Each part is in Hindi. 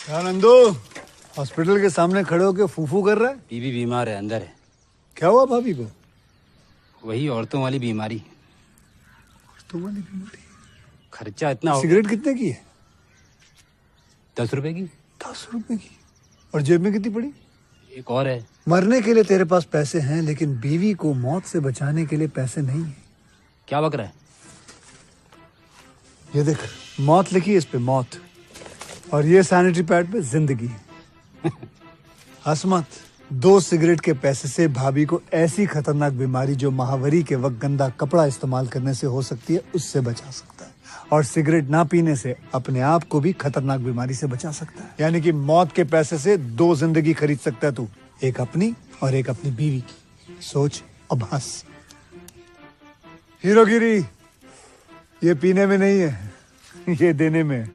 क्या नंदू हॉस्पिटल के सामने खड़े होके फूफू कर रहा है? बीवी बीमार है, अंदर है। क्या हुआ भाभी को? वही औरतों वाली बीमारी। तुम्हारी बीमारी? खर्चा इतना हो। सिगरेट कितने की है? 10 रुपए की। 10 रुपए की? और जेब में कितनी पड़ी? एक और है। मरने के लिए तेरे पास पैसे हैं, लेकिन बीवी को मौत से बचाने के लिए पैसे नहीं है। क्या बक रहा है? ये देख, मौत लिखी है इस पे, मौत। और ये सैनिटरी पैड पे जिंदगी। हंस मत। 2 सिगरेट के पैसे से भाभी को ऐसी खतरनाक बीमारी जो महावरी के वक्त गंदा कपड़ा इस्तेमाल करने से हो सकती है, उससे बचा सकता है। और सिगरेट ना पीने से अपने आप को भी खतरनाक बीमारी से बचा सकता है। यानी कि मौत के पैसे से 2 जिंदगी खरीद सकता है तू, एक अपनी और एक अपनी बीवी की। सोच अब हंस। हीरोगिरी ये पीने में नहीं है, ये देने में है।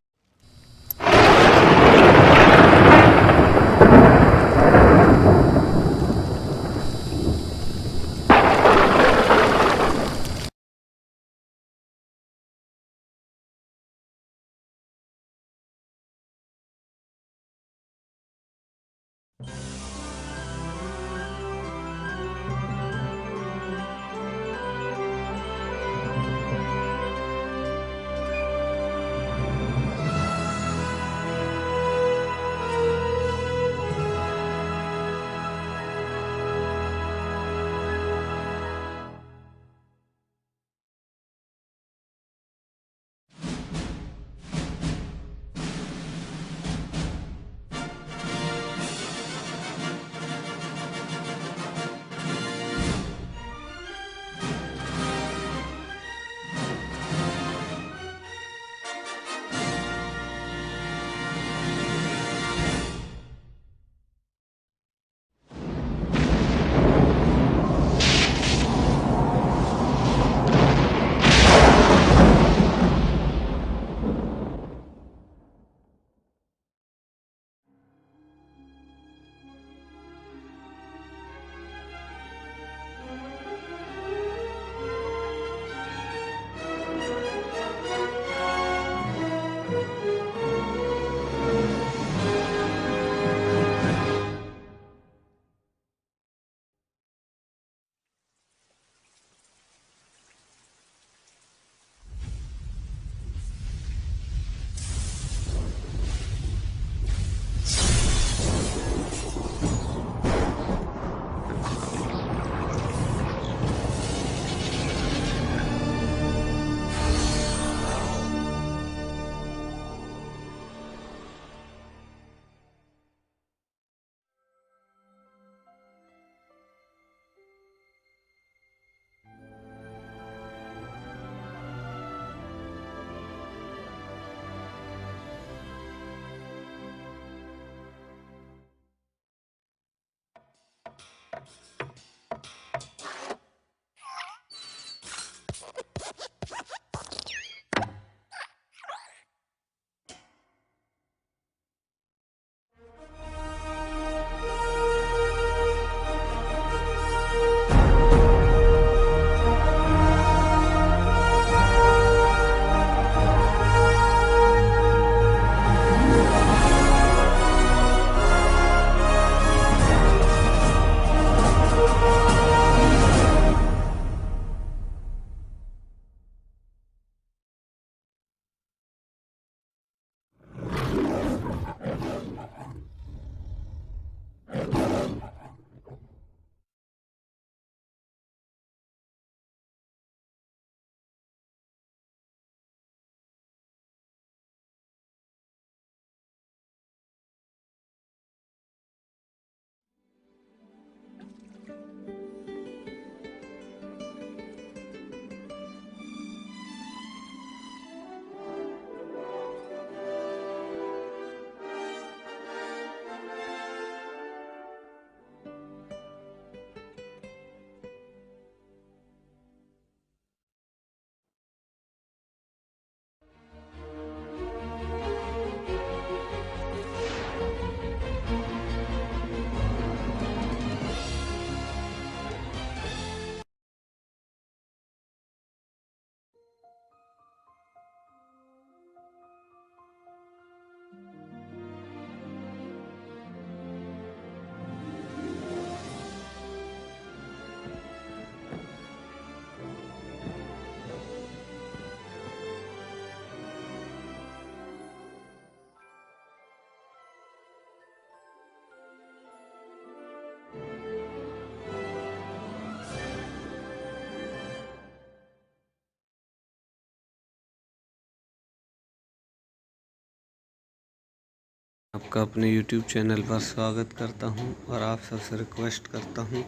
आपका अपने YouTube चैनल पर स्वागत करता हूं और आप सबसे रिक्वेस्ट करता हूं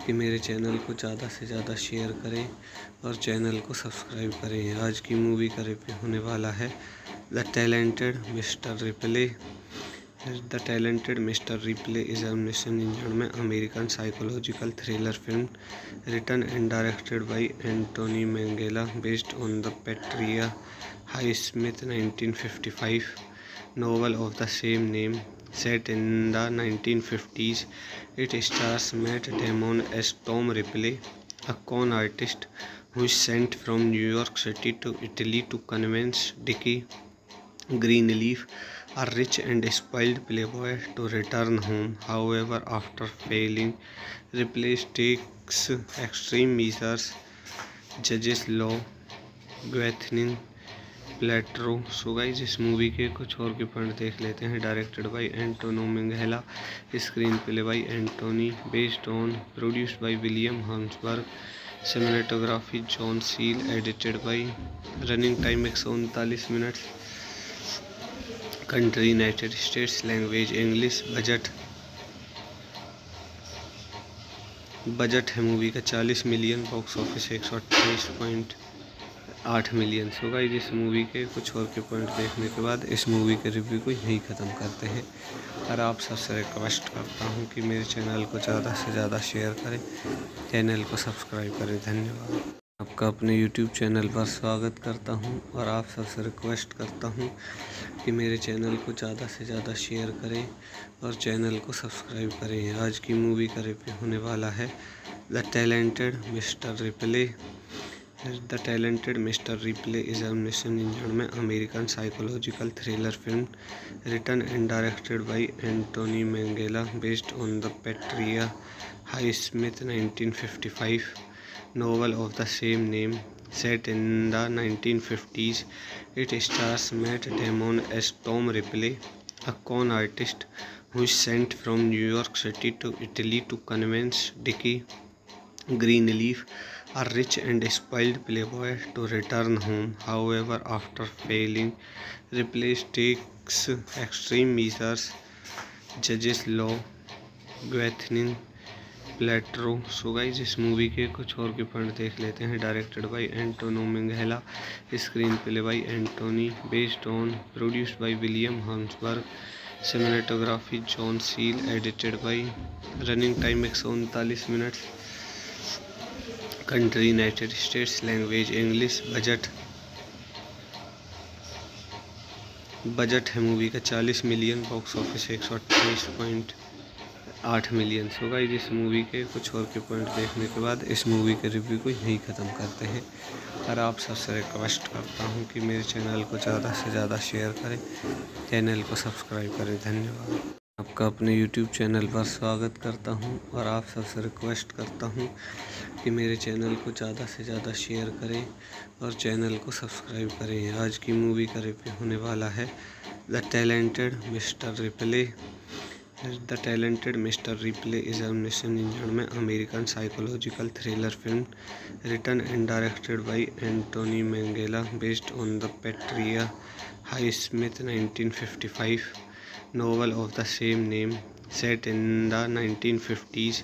कि मेरे चैनल को ज़्यादा से ज़्यादा शेयर करें और चैनल को सब्सक्राइब करें। आज की मूवी का रिव्यू होने वाला है the talented mister Ripley. The talented mister Ripley is a 1999 American psychological thriller film written and directed by Anthony Minghella based on the Patricia Highsmith 1955 novel of the same name. Set in the 1950s, it stars Matt Damon as Tom Ripley, a con artist who is sent from New York City to Italy to convince Dickie Greenleaf, a rich and spoiled playboy, to return home. However, after failing, Ripley takes extreme measures, judges law, Gwyneth Paltrow. So guys, इस मूवी के कुछ और के पॉइंट देख लेते हैं। Directed by Anthony Minghella, screen play by Anthony, based on, produced by William हम्सबर्ग, cinematography John Seale, edited by, running time 139 minute, country United States, language English. Budget है मूवी का 40 million, box office 128.8 million. So guys, इस मूवी के कुछ और के पॉइंट देखने के बाद इस मूवी के रिव्यू को यहीं ख़त्म करते हैं और आप सबसे रिक्वेस्ट करता हूं कि मेरे चैनल को ज़्यादा से ज़्यादा शेयर करें, चैनल को सब्सक्राइब करें। धन्यवाद। आपका अपने YouTube चैनल पर स्वागत करता हूं और आप सबसे रिक्वेस्ट करता हूं कि मेरे चैनल को ज़्यादा से ज़्यादा शेयर करें और चैनल को सब्सक्राइब करें। आज की मूवी का रिव्यू होने वाला है the talented mister Ripley. The talented mister Ripley is a 1999 American psychological thriller film written and directed by Anthony Minghella based on the Patricia Highsmith 1955 novel of the same name. Set in the 1950s, it stars Matt Damon as Tom Ripley, a con artist who is sent from New York City to Italy to convince Dickie Greenleaf, a rich and spoiled playboy, to return home. However, after failing, Ripley takes extreme measures, judges law, Gwyneth Paltrow. So guys, इस मूवी के कुछ और के पॉइंट देख लेते हैं। Directed by Anthony Minghella, screen play by Anthony, based on, produced by William हम्सबर्ग, cinematography John Seale, edited by, running time 139 minute, country United States, language English. Budget है मूवी का 40 million, box office 128.8 million. So guys, इस मूवी के कुछ और के पॉइंट देखने के बाद इस मूवी के रिव्यू को यहीं ख़त्म करते हैं और आप सबसे रिक्वेस्ट करता हूं कि मेरे चैनल को ज़्यादा से ज़्यादा शेयर करें, चैनल को सब्सक्राइब करें। धन्यवाद। आपका अपने YouTube चैनल पर स्वागत करता हूं और आप सबसे रिक्वेस्ट करता हूं कि मेरे चैनल को ज़्यादा से ज़्यादा शेयर करें और चैनल को सब्सक्राइब करें। आज की मूवी का रिव्यू होने वाला है the talented mister Ripley. The talented mister Ripley is a 1999 American psychological thriller film written and directed by Anthony Minghella based on the Patricia Highsmith 1955 novel of the same name. Set in the 1950s,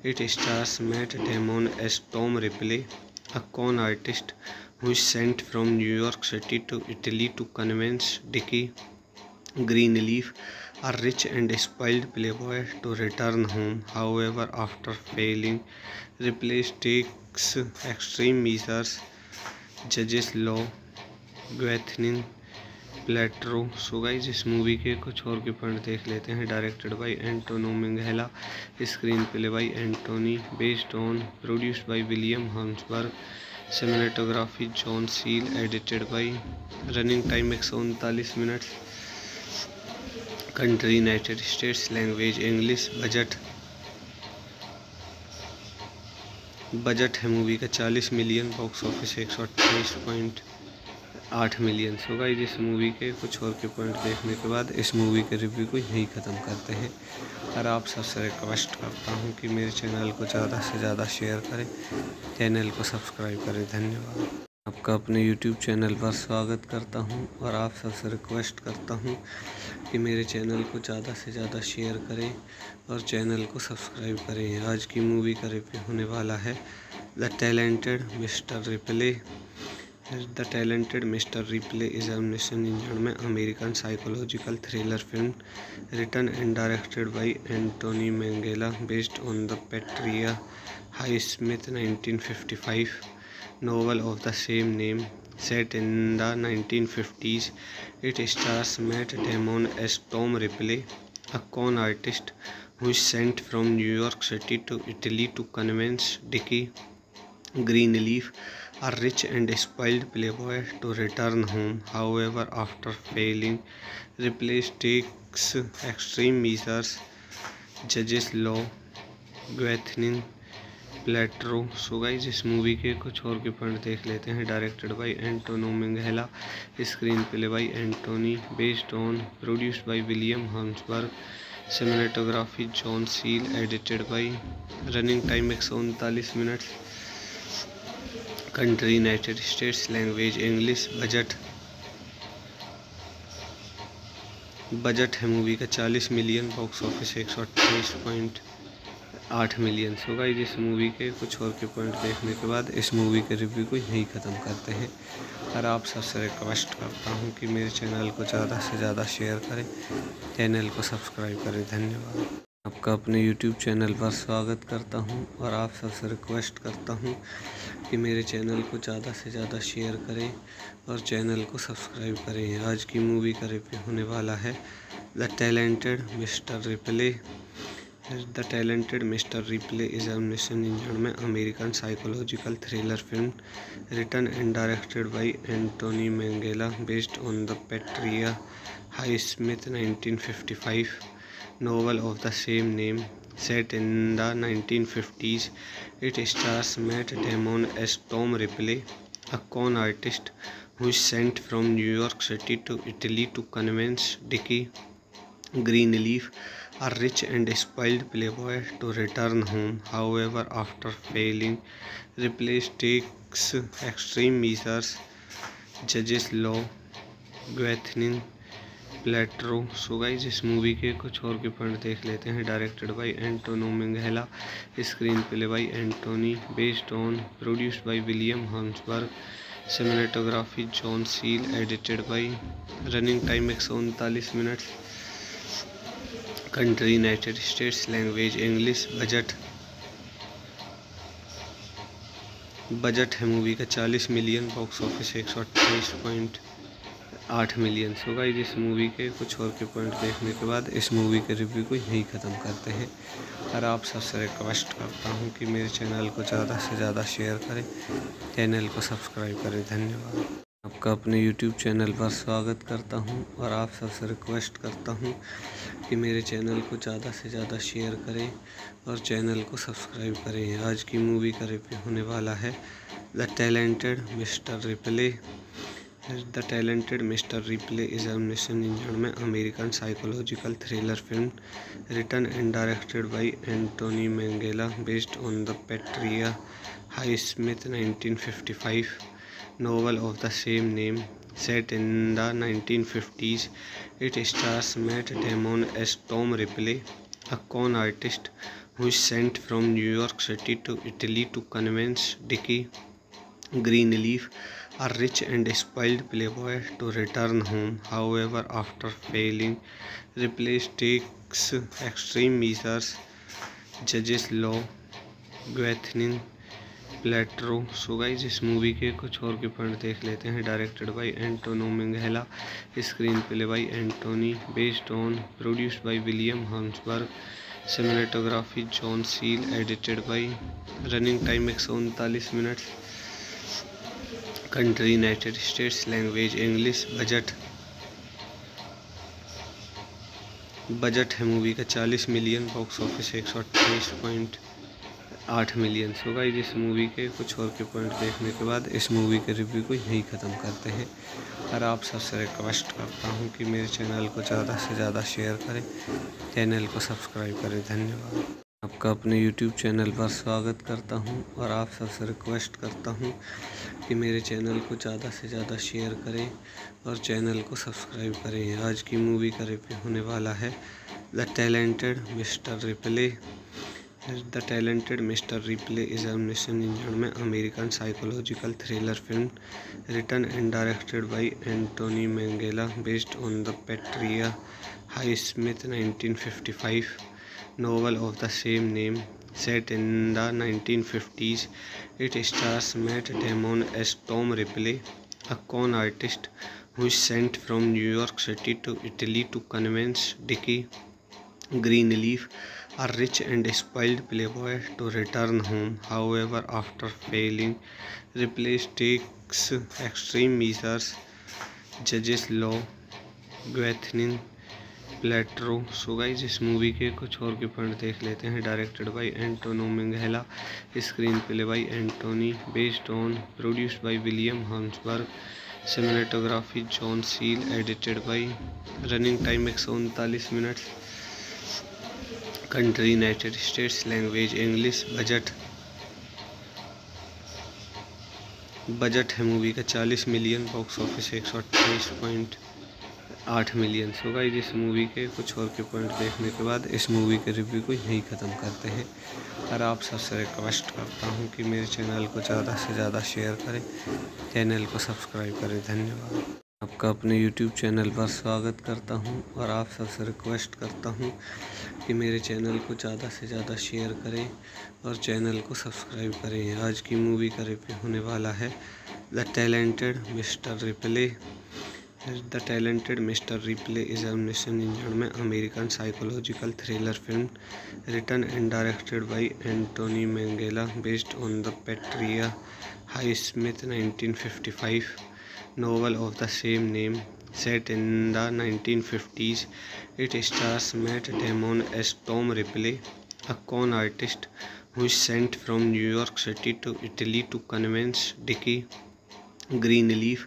it stars Matt Damon as Tom Ripley, a con artist who is sent from New York City to Italy to convince Dickie Greenleaf, a rich and spoiled playboy, to return home. However, after failing, Ripley takes extreme measures, judges law, Gwyneth Paltrow. So guys, इस मूवी के कुछ और के पॉइंट देख लेते हैं। Directed by Anthony Minghella, screen play by Anthony, based on, produced by William हम्सबर्ग, cinematography John Seale, edited by, running time 139 minute, country United States, language English. Budget है मूवी का 40 million, box office 128.8 million. So guys, इस मूवी के कुछ और के पॉइंट देखने के बाद इस मूवी के रिव्यू को यहीं ख़त्म करते हैं और आप सबसे रिक्वेस्ट करता हूं कि मेरे चैनल को ज़्यादा से ज़्यादा शेयर करें, चैनल को सब्सक्राइब करें। धन्यवाद। आपका अपने YouTube चैनल पर स्वागत करता हूं और आप सबसे रिक्वेस्ट करता हूं कि मेरे चैनल को ज़्यादा से ज़्यादा शेयर करें और चैनल को सब्सक्राइब करें। आज की मूवी का रिव्यू होने वाला है the talented mister Ripley. The talented mister Ripley is a nation engine में American psychological thriller film written and directed by Anthony Minghella based on the Patricia Highsmith 1955 novel of the same name set in the 1950s. It stars Matt Damon as Tom Ripley, a con artist who is sent from New York City to Italy to convince Dickie Greenleaf, a rich and spoiled playboy, to return home. However, after failing, Ripley takes extreme measures, judges law, Gwyneth Paltrow. So guys, इस मूवी के कुछ और के पॉइंट देख लेते हैं। Directed by Anthony Minghella, screen play by Anthony, based on, produced by William हम्सबर्ग, cinematography John Seale, edited by, running time 139 minute, country United States, language English. Budget है मूवी का 40 million, box office 128.8 million. So guys, इस मूवी के कुछ और के पॉइंट देखने के बाद इस मूवी के रिव्यू को यहीं ख़त्म करते हैं और आप सबसे रिक्वेस्ट करता हूं कि मेरे चैनल को ज़्यादा से ज़्यादा शेयर करें, चैनल को सब्सक्राइब करें। धन्यवाद। आपका अपने YouTube चैनल पर स्वागत करता हूं और आप सबसे रिक्वेस्ट करता हूं कि मेरे चैनल को ज़्यादा से ज़्यादा शेयर करें और चैनल को सब्सक्राइब करें। आज की मूवी का रिव्यू होने वाला है the talented mister Ripley. The talented mister Ripley is a nation engine में American psychological thriller film written and directed by Anthony Minghella based on the Patricia Highsmith 1955 novel of the same name set in the 1950s. It stars Matt Damon as Tom Ripley, a con artist who is sent from New York City to Italy to convince Dickie Greenleaf, a rich and spoiled playboy, to return home. However, after failing, Ripley takes extreme measures, judges law, Gwyneth Paltrow. So guys, इस मूवी के कुछ और के पॉइंट देख लेते हैं। Directed by Anthony Minghella, screen play by Anthony, based on, produced by William हम्सबर्ग, cinematography John Seale, edited by, running time 139 minute, country United States, language English. Budget है मूवी का 40 million, box office 128.8 million. So guys, इस मूवी के कुछ और के पॉइंट देखने के बाद इस मूवी के रिव्यू को यहीं ख़त्म करते हैं और आप सबसे रिक्वेस्ट करता हूं कि मेरे चैनल को ज़्यादा से ज़्यादा शेयर करें, चैनल को सब्सक्राइब करें। धन्यवाद। आपका अपने YouTube चैनल पर स्वागत करता हूं और आप सबसे रिक्वेस्ट करता हूं कि मेरे चैनल को ज़्यादा से ज़्यादा शेयर करें और चैनल को सब्सक्राइब करें। आज की मूवी का रिव्यू होने वाला है the talented mister Ripley. The talented mister Ripley is a nation engine में American psychological thriller film written and directed by Anthony Minghella based on the Patricia Highsmith 1955 novel of the same name set in the 1950s. It stars Matt Damon as Tom Ripley, a con artist who is sent from New York City to Italy to convince Dickie Greenleaf, a rich and spoiled playboy, to return home. However, after failing, Ripley takes extreme measures, judges law, Gwyneth Paltrow. So guys, इस मूवी के कुछ और के पॉइंट देख लेते हैं। Directed by Anthony Minghella, screen play by Anthony, based on, produced by William हम्सबर्ग, cinematography John Seale, edited by, running time 139 minute, country United States, language English. Budget है मूवी का 40 million, box office 128.8 million. So guys, इस मूवी के कुछ और के पॉइंट देखने के बाद इस मूवी के रिव्यू को यहीं ख़त्म करते हैं और आप सबसे रिक्वेस्ट करता हूं कि मेरे चैनल को ज़्यादा से ज़्यादा शेयर करें, चैनल को सब्सक्राइब करें। धन्यवाद। आपका अपने YouTube चैनल पर स्वागत करता हूं और आप सबसे रिक्वेस्ट करता हूं कि मेरे चैनल को ज़्यादा से ज़्यादा शेयर करें और चैनल को सब्सक्राइब करें। आज की मूवी का रिव्यू होने वाला है the talented mister Ripley. The talented mister Ripley is 1999 में American psychological thriller film written and directed by Anthony Minghella based on the Patricia Highsmith 1955 novel of the same name set in the 1950s. It stars Matt Damon as Tom Ripley, a con artist who is sent from New York City to Italy to convince Dickie Greenleaf, a rich and spoiled playboy, to return home. However, after failing, Ripley takes extreme measures, judges law, Gwyneth Paltrow. So guys इस मूवी के कुछ और के पॉइंट देख लेते हैं। Directed by Anthony Minghella, screen play by Anthony, based on, produced by William Horberg, cinematography John Seale, edited by, running time 139 minute, country United States, language English. Budget है मूवी का 40 million, box office 128.8 million. So guys इस मूवी के कुछ और के पॉइंट देखने के बाद इस मूवी के रिव्यू को यहीं ख़त्म करते हैं और आप सबसे रिक्वेस्ट करता हूं कि मेरे चैनल को ज़्यादा से ज़्यादा शेयर करें, चैनल को सब्सक्राइब करें। धन्यवाद। आपका अपने YouTube चैनल पर स्वागत करता हूं और आप सबसे रिक्वेस्ट करता हूं कि मेरे चैनल को ज़्यादा से ज़्यादा शेयर करें और चैनल को सब्सक्राइब करें। आज की मूवी का रिव्यू होने वाला है the talented mister Ripley. The talented mister Ripley is 1999 में American psychological thriller film written and directed by Anthony Minghella based on the Patricia Highsmith 1955 novel of the same name set in the 1950s. It stars Matt Damon as Tom Ripley, a con artist who is sent from New York City to Italy to convince Dickie Greenleaf,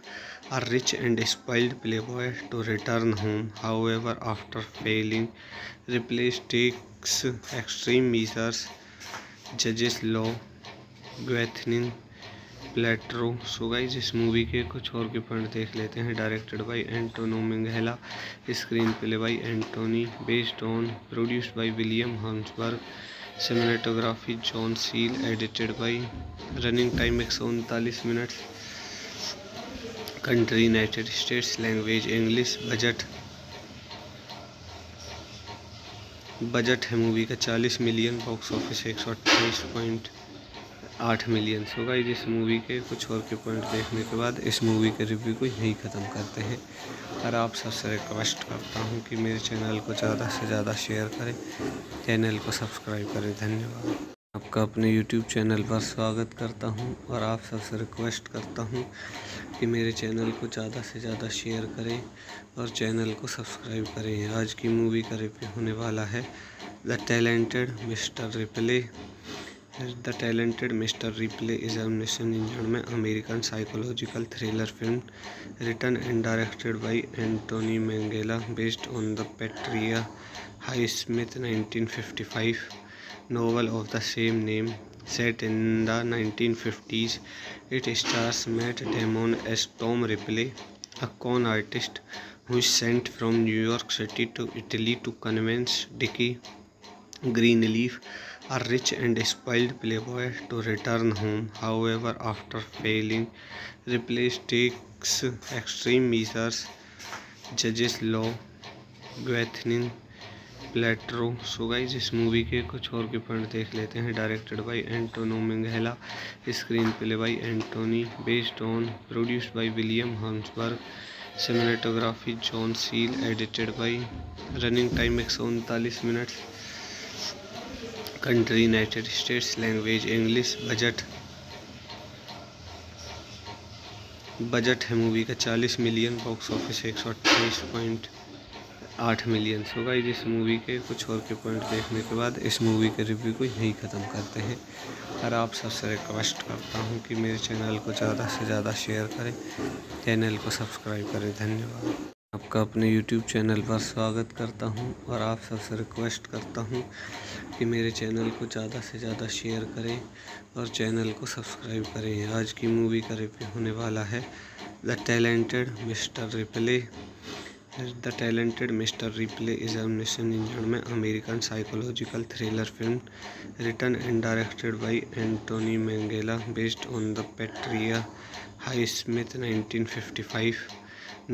a rich and spoiled playboy, to return home. However, after failing, Ripley takes extreme measures, judges law, Gwyneth Paltrow. So guys इस मूवी के कुछ और के पॉइंट देख लेते हैं। Directed by Anthony Minghella, screen play by Anthony, based on, produced by William Horberg, cinematography John Seale, edited by, running time 139 minute, country United States, language English. Budget है मूवी का 40 million, box office 128.8 million. So guys इस मूवी के कुछ और के पॉइंट देखने के बाद इस मूवी के रिव्यू को यहीं ख़त्म करते हैं और आप सबसे रिक्वेस्ट करता हूं कि मेरे चैनल को ज़्यादा से ज़्यादा शेयर करें, चैनल को सब्सक्राइब करें। धन्यवाद। आपका अपने YouTube चैनल पर स्वागत करता हूं और आप सबसे रिक्वेस्ट करता हूं कि मेरे चैनल को ज़्यादा से ज़्यादा शेयर करें और चैनल को सब्सक्राइब करें। आज की मूवी का रिव्यू होने वाला है the talented mister Ripley. The talented mister Ripley is 1999 में American psychological thriller film written and directed by Anthony Minghella based on the Patricia Highsmith 1955 novel of the same name set in the 1950s. It stars Matt Damon as Tom Ripley, a con artist who is sent from New York City to Italy to convince Dickie Greenleaf, a rich and spoiled playboy, to return home. However, after failing, Ripley takes extreme measures, judges law, Gwyneth Paltrow. So guys इस मूवी के कुछ और के पॉइंट देख लेते हैं। Directed by Anthony Minghella, screen play by Anthony, based on, produced by William Horberg, cinematography John Seale, edited by, running time 139 minute, country United States, language English. Budget है मूवी का 40 million, box office 128.8 million. So guys इस मूवी के कुछ और के पॉइंट देखने के बाद इस मूवी के रिव्यू को यहीं ख़त्म करते हैं और आप सबसे रिक्वेस्ट करता हूं कि मेरे चैनल को ज़्यादा से ज़्यादा शेयर करें, चैनल को सब्सक्राइब करें। धन्यवाद। आपका अपने YouTube चैनल पर स्वागत करता हूं और आप सबसे रिक्वेस्ट करता हूं कि मेरे चैनल को ज़्यादा से ज़्यादा शेयर करें और चैनल को सब्सक्राइब करें। आज की मूवी का रिव्यू होने वाला है the talented mister Ripley. The talented mister Ripley is a 1999 में American psychological thriller film written and directed by Anthony Minghella based on the Patricia Highsmith 1955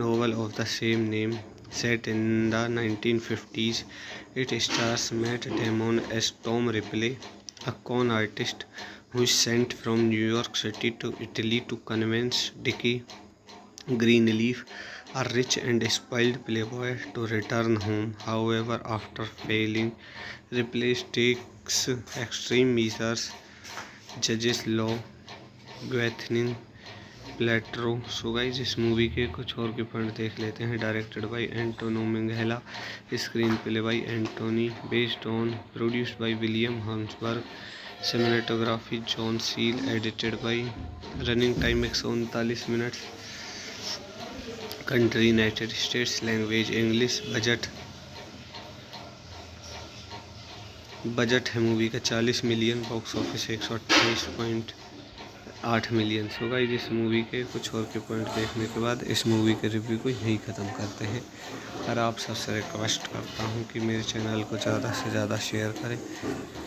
novel of the same name set in the 1950s. It stars Matt Damon as Tom Ripley, a con artist who is sent from New York City to Italy to convince Dickie Greenleaf, a rich and spoiled playboy, to return home. However, after failing, Ripley takes extreme measures, judges law, Gwyneth Paltrow. So guys इस मूवी के कुछ और के पॉइंट देख लेते हैं। Directed by Anthony Minghella, screen play by Anthony, based on, produced by William हम्सबर्ग, cinematography John Seale, edited by, running time 139 minute, country United States, language English. Budget है मूवी का 40 million, box office 128.8 million. So guys इस मूवी के कुछ और के पॉइंट देखने के बाद इस मूवी के रिव्यू को यहीं ख़त्म करते हैं। और आप सबसे रिक्वेस्ट करता हूं कि मेरे चैनल को ज़्यादा से ज़्यादा शेयर करें,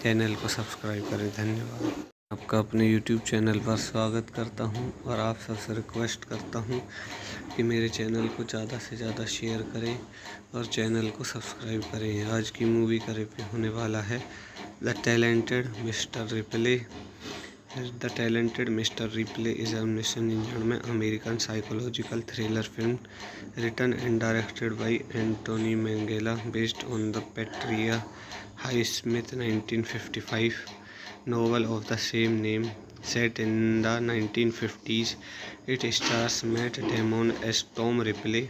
चैनल को सब्सक्राइब करें। धन्यवाद। आपका अपने YouTube चैनल पर स्वागत करता हूं और आप सबसे रिक्वेस्ट करता हूं कि मेरे चैनल को ज़्यादा से ज़्यादा शेयर करें और चैनल को सब्सक्राइब करें। आज की मूवी का रिव्यू होने वाला है the talented mister Ripley. The talented mister Ripley is a 1999 में American psychological thriller film written and directed by Anthony Minghella based on the Patricia Highsmith 1955 novel of the same name set in the 1950s. It stars Matt Damon as Tom Ripley,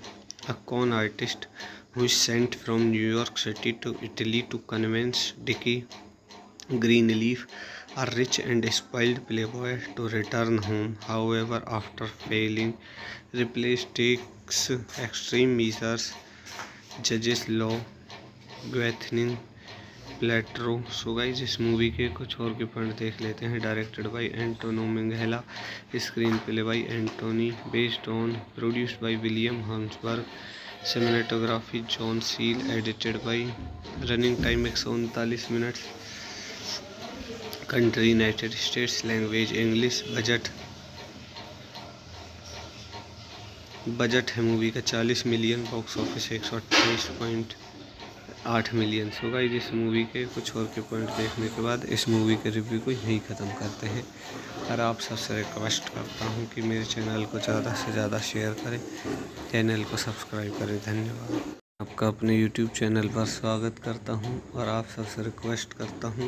a con artist who is sent from New York City to Italy to convince Dickie Greenleaf, a rich and spoiled playboy, to return home. However, after failing, Ripley takes extreme measures, judges law, Gwyneth Paltrow. So guys इस मूवी के कुछ और के पॉइंट देख लेते हैं। Directed by Anthony Minghella, screen play by Anthony, based on, produced by William हम्सबर्ग, cinematography John Seale, edited by, running time 139 minute, country United States, language English. Budget है मूवी का 40 million, box office 128.8 million. So guys इस मूवी के कुछ और के पॉइंट देखने के बाद इस मूवी के रिव्यू को यहीं ख़त्म करते हैं। और आप सबसे रिक्वेस्ट करता हूं कि मेरे चैनल को ज़्यादा से ज़्यादा शेयर करें, चैनल को सब्सक्राइब करें। धन्यवाद। आपका अपने YouTube चैनल पर स्वागत करता हूं और आप सबसे रिक्वेस्ट करता हूं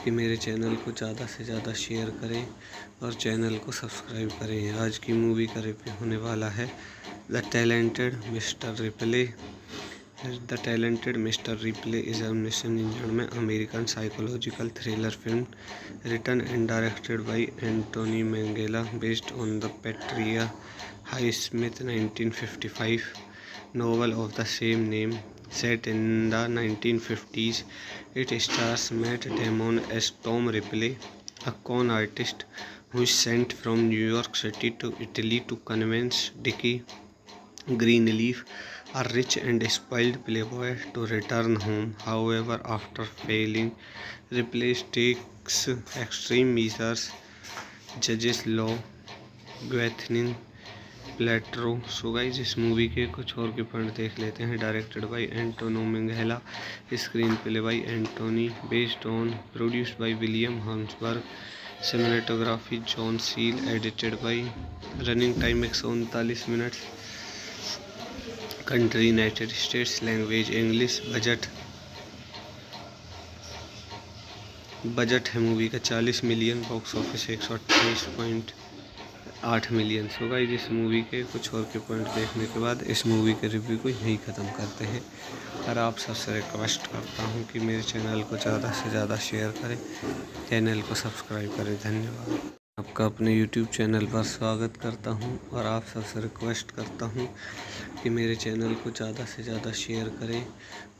कि मेरे चैनल को ज़्यादा से ज़्यादा शेयर करें और चैनल को सब्सक्राइब करें। आज की मूवी का रिव्यू होने वाला है the talented mister Ripley. The talented mister Ripley is a 1999 में American psychological thriller film written and directed by Anthony Minghella based on the Patricia Highsmith 1955 novel of the same name set in the 1950s. It stars Matt Damon as Tom Ripley, a con artist who is sent from New York City to Italy to convince Dickie Greenleaf, a rich and spoiled playboy, to return home. However, after failing, Ripley takes extreme measures, judges law, Gwyneth Paltrow. So guys इस मूवी के कुछ और के पॉइंट देख लेते हैं। Directed by Anthony Minghella, screen play by Anthony, based on, produced by William हम्सबर्ग, cinematography John Seale, edited by, running time 139 minute, country United States, language English. Budget है मूवी का 40 million, box office 128.8 million. So guys इस मूवी के कुछ और के पॉइंट देखने के बाद इस मूवी के रिव्यू को यहीं ख़त्म करते हैं। और आप सबसे रिक्वेस्ट करता हूं कि मेरे चैनल को ज़्यादा से ज़्यादा शेयर करें, चैनल को सब्सक्राइब करें। धन्यवाद। आपका अपने YouTube चैनल पर स्वागत करता हूं और आप सबसे रिक्वेस्ट करता हूं कि मेरे चैनल को ज़्यादा से ज़्यादा शेयर करें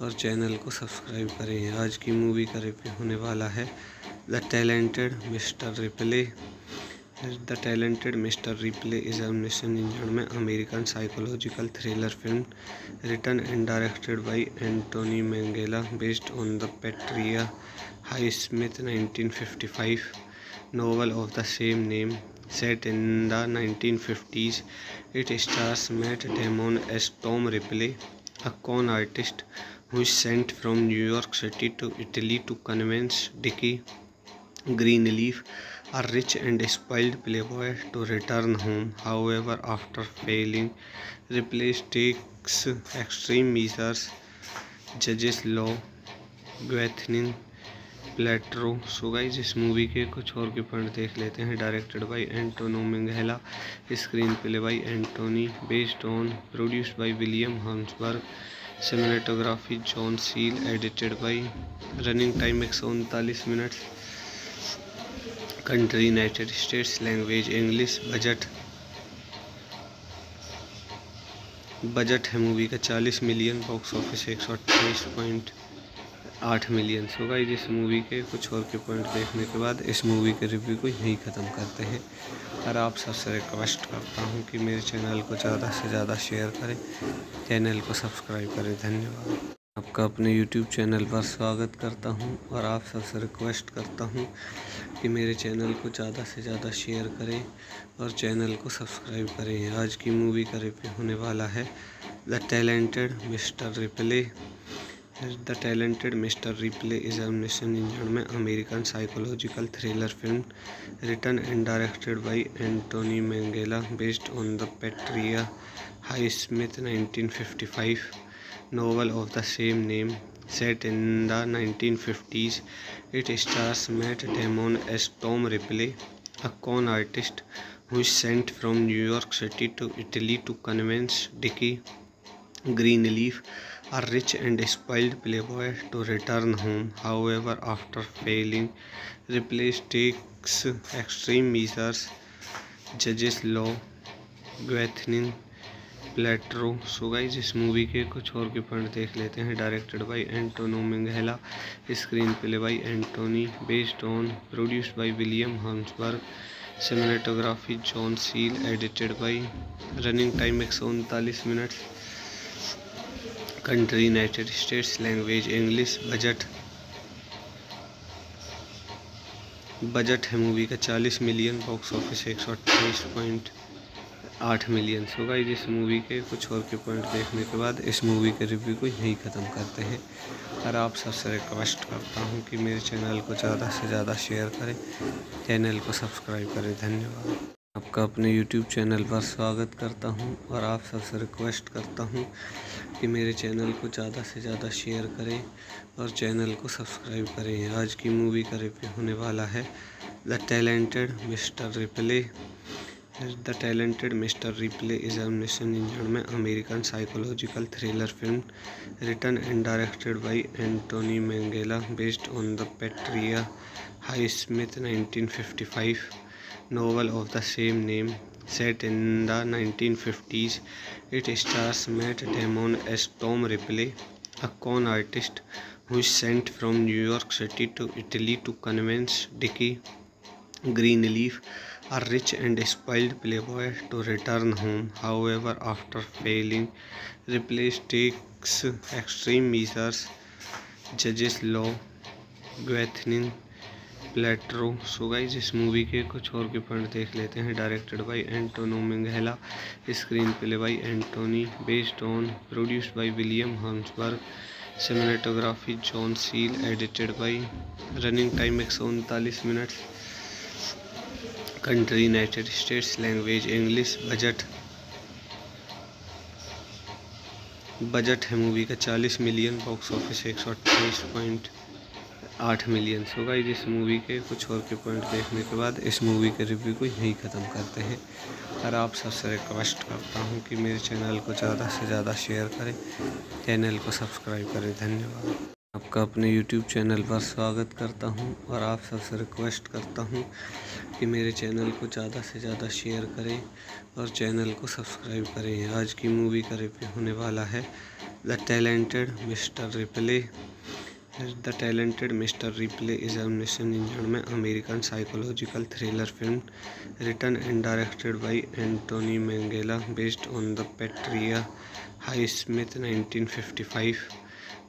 और चैनल को सब्सक्राइब करें। आज की मूवी का रिव्यू होने वाला है the talented mister Ripley. The talented mister Ripley is a 1999 में American psychological thriller film written and directed by Anthony Minghella based on the Patricia Highsmith 1955 novel of the same name set in the 1950s. It stars Matt Damon as Tom Ripley, a con artist who is sent from New York City to Italy to convince Dickie Greenleaf, a rich and spoiled playboy, to return home. However, after failing, Ripley takes extreme measures, judges law, Gwyneth Paltrow. So guys, इस मूवी के कुछ और के पॉइंट देख लेते हैं। Directed by Anthony Minghella, screen play by Anthony, based on, produced by William हम्सबर्ग, cinematography John Seale, edited by, running time 139 minute, country United States, language English. Budget है मूवी का 40 million, box office 128.8 million. So guys, इस मूवी के कुछ और के पॉइंट देखने के बाद इस मूवी के रिव्यू को यहीं ख़त्म करते हैं। और आप सबसे रिक्वेस्ट करता हूं कि मेरे चैनल को ज़्यादा से ज़्यादा शेयर करें, चैनल को सब्सक्राइब करें। धन्यवाद। आपका अपने YouTube चैनल पर स्वागत करता हूं और आप सबसे रिक्वेस्ट करता हूं कि मेरे चैनल को ज़्यादा से ज़्यादा शेयर करें और चैनल को सब्सक्राइब करें। आज की मूवी का रिव्यू होने वाला है the talented mister Ripley. The talented mister Ripley is a 1999 में American psychological thriller film written and directed by Anthony Minghella based on the Patricia Highsmith 1955 novel of the same name set in the 1950s. It stars Matt Damon as Tom Ripley, a con artist who is sent from New York City to Italy to convince Dickie Greenleaf, a rich and spoiled playboy, to return home. However, after failing, Ripley takes extreme measures, judges law, Gwyneth Paltrow. So guys, इस मूवी के कुछ और के पॉइंट देख लेते हैं। Directed by Anthony Minghella, screen play by Anthony, based on, produced by William हम्सबर्ग, cinematography John Seale, edited by, running time 139 minute, country United States, language English. Budget है मूवी का 40 million, box office 128.8 million. So guys, इस मूवी के कुछ और के पॉइंट देखने के बाद इस मूवी के रिव्यू को यहीं ख़त्म करते हैं। और आप सबसे रिक्वेस्ट करता हूं कि मेरे चैनल को ज़्यादा से ज़्यादा शेयर करें, चैनल को सब्सक्राइब करें। धन्यवाद। आपका अपने YouTube चैनल पर स्वागत करता हूं और आप सबसे रिक्वेस्ट करता हूं कि मेरे चैनल को ज़्यादा से ज़्यादा शेयर करें और चैनल को सब्सक्राइब करें। आज की मूवी का रिव्यू होने वाला है the talented mister Ripley. The talented mister Ripley is a 1999 में American psychological thriller film written and directed by Anthony Minghella based on the Patricia Highsmith 1955 novel of the same name set in the 1950s. It stars Matt Damon as Tom Ripley, a con artist who is sent from New York City to Italy to convince Dickie Greenleaf, a rich and spoiled playboy, to return home. However, after failing, Ripley takes extreme measures, judges law, Gwyneth Paltrow. So guys, इस मूवी के कुछ और के पॉइंट देख लेते हैं। Directed by Anthony Minghella, screen play by Anthony, based on, produced by William हम्सबर्ग, cinematography John Seale, edited by, running time 139 minute, country United States, language English. Budget है मूवी का 40 million, box office 128.8 million. So guys, इस मूवी के कुछ और के पॉइंट देखने के बाद इस मूवी के रिव्यू को यहीं ख़त्म करते हैं। और आप सबसे रिक्वेस्ट करता हूं कि मेरे चैनल को ज़्यादा से ज़्यादा शेयर करें, चैनल को सब्सक्राइब करें। धन्यवाद। आपका अपने YouTube चैनल पर स्वागत करता हूं और आप सबसे रिक्वेस्ट करता हूं कि मेरे चैनल को ज़्यादा से ज़्यादा शेयर करें और चैनल को सब्सक्राइब करें। आज की मूवी का रिव्यू होने वाला है the talented mister Ripley. The talented mister Ripley is 1999 में American psychological thriller film written and directed by Anthony Minghella based on the Patricia Highsmith 1955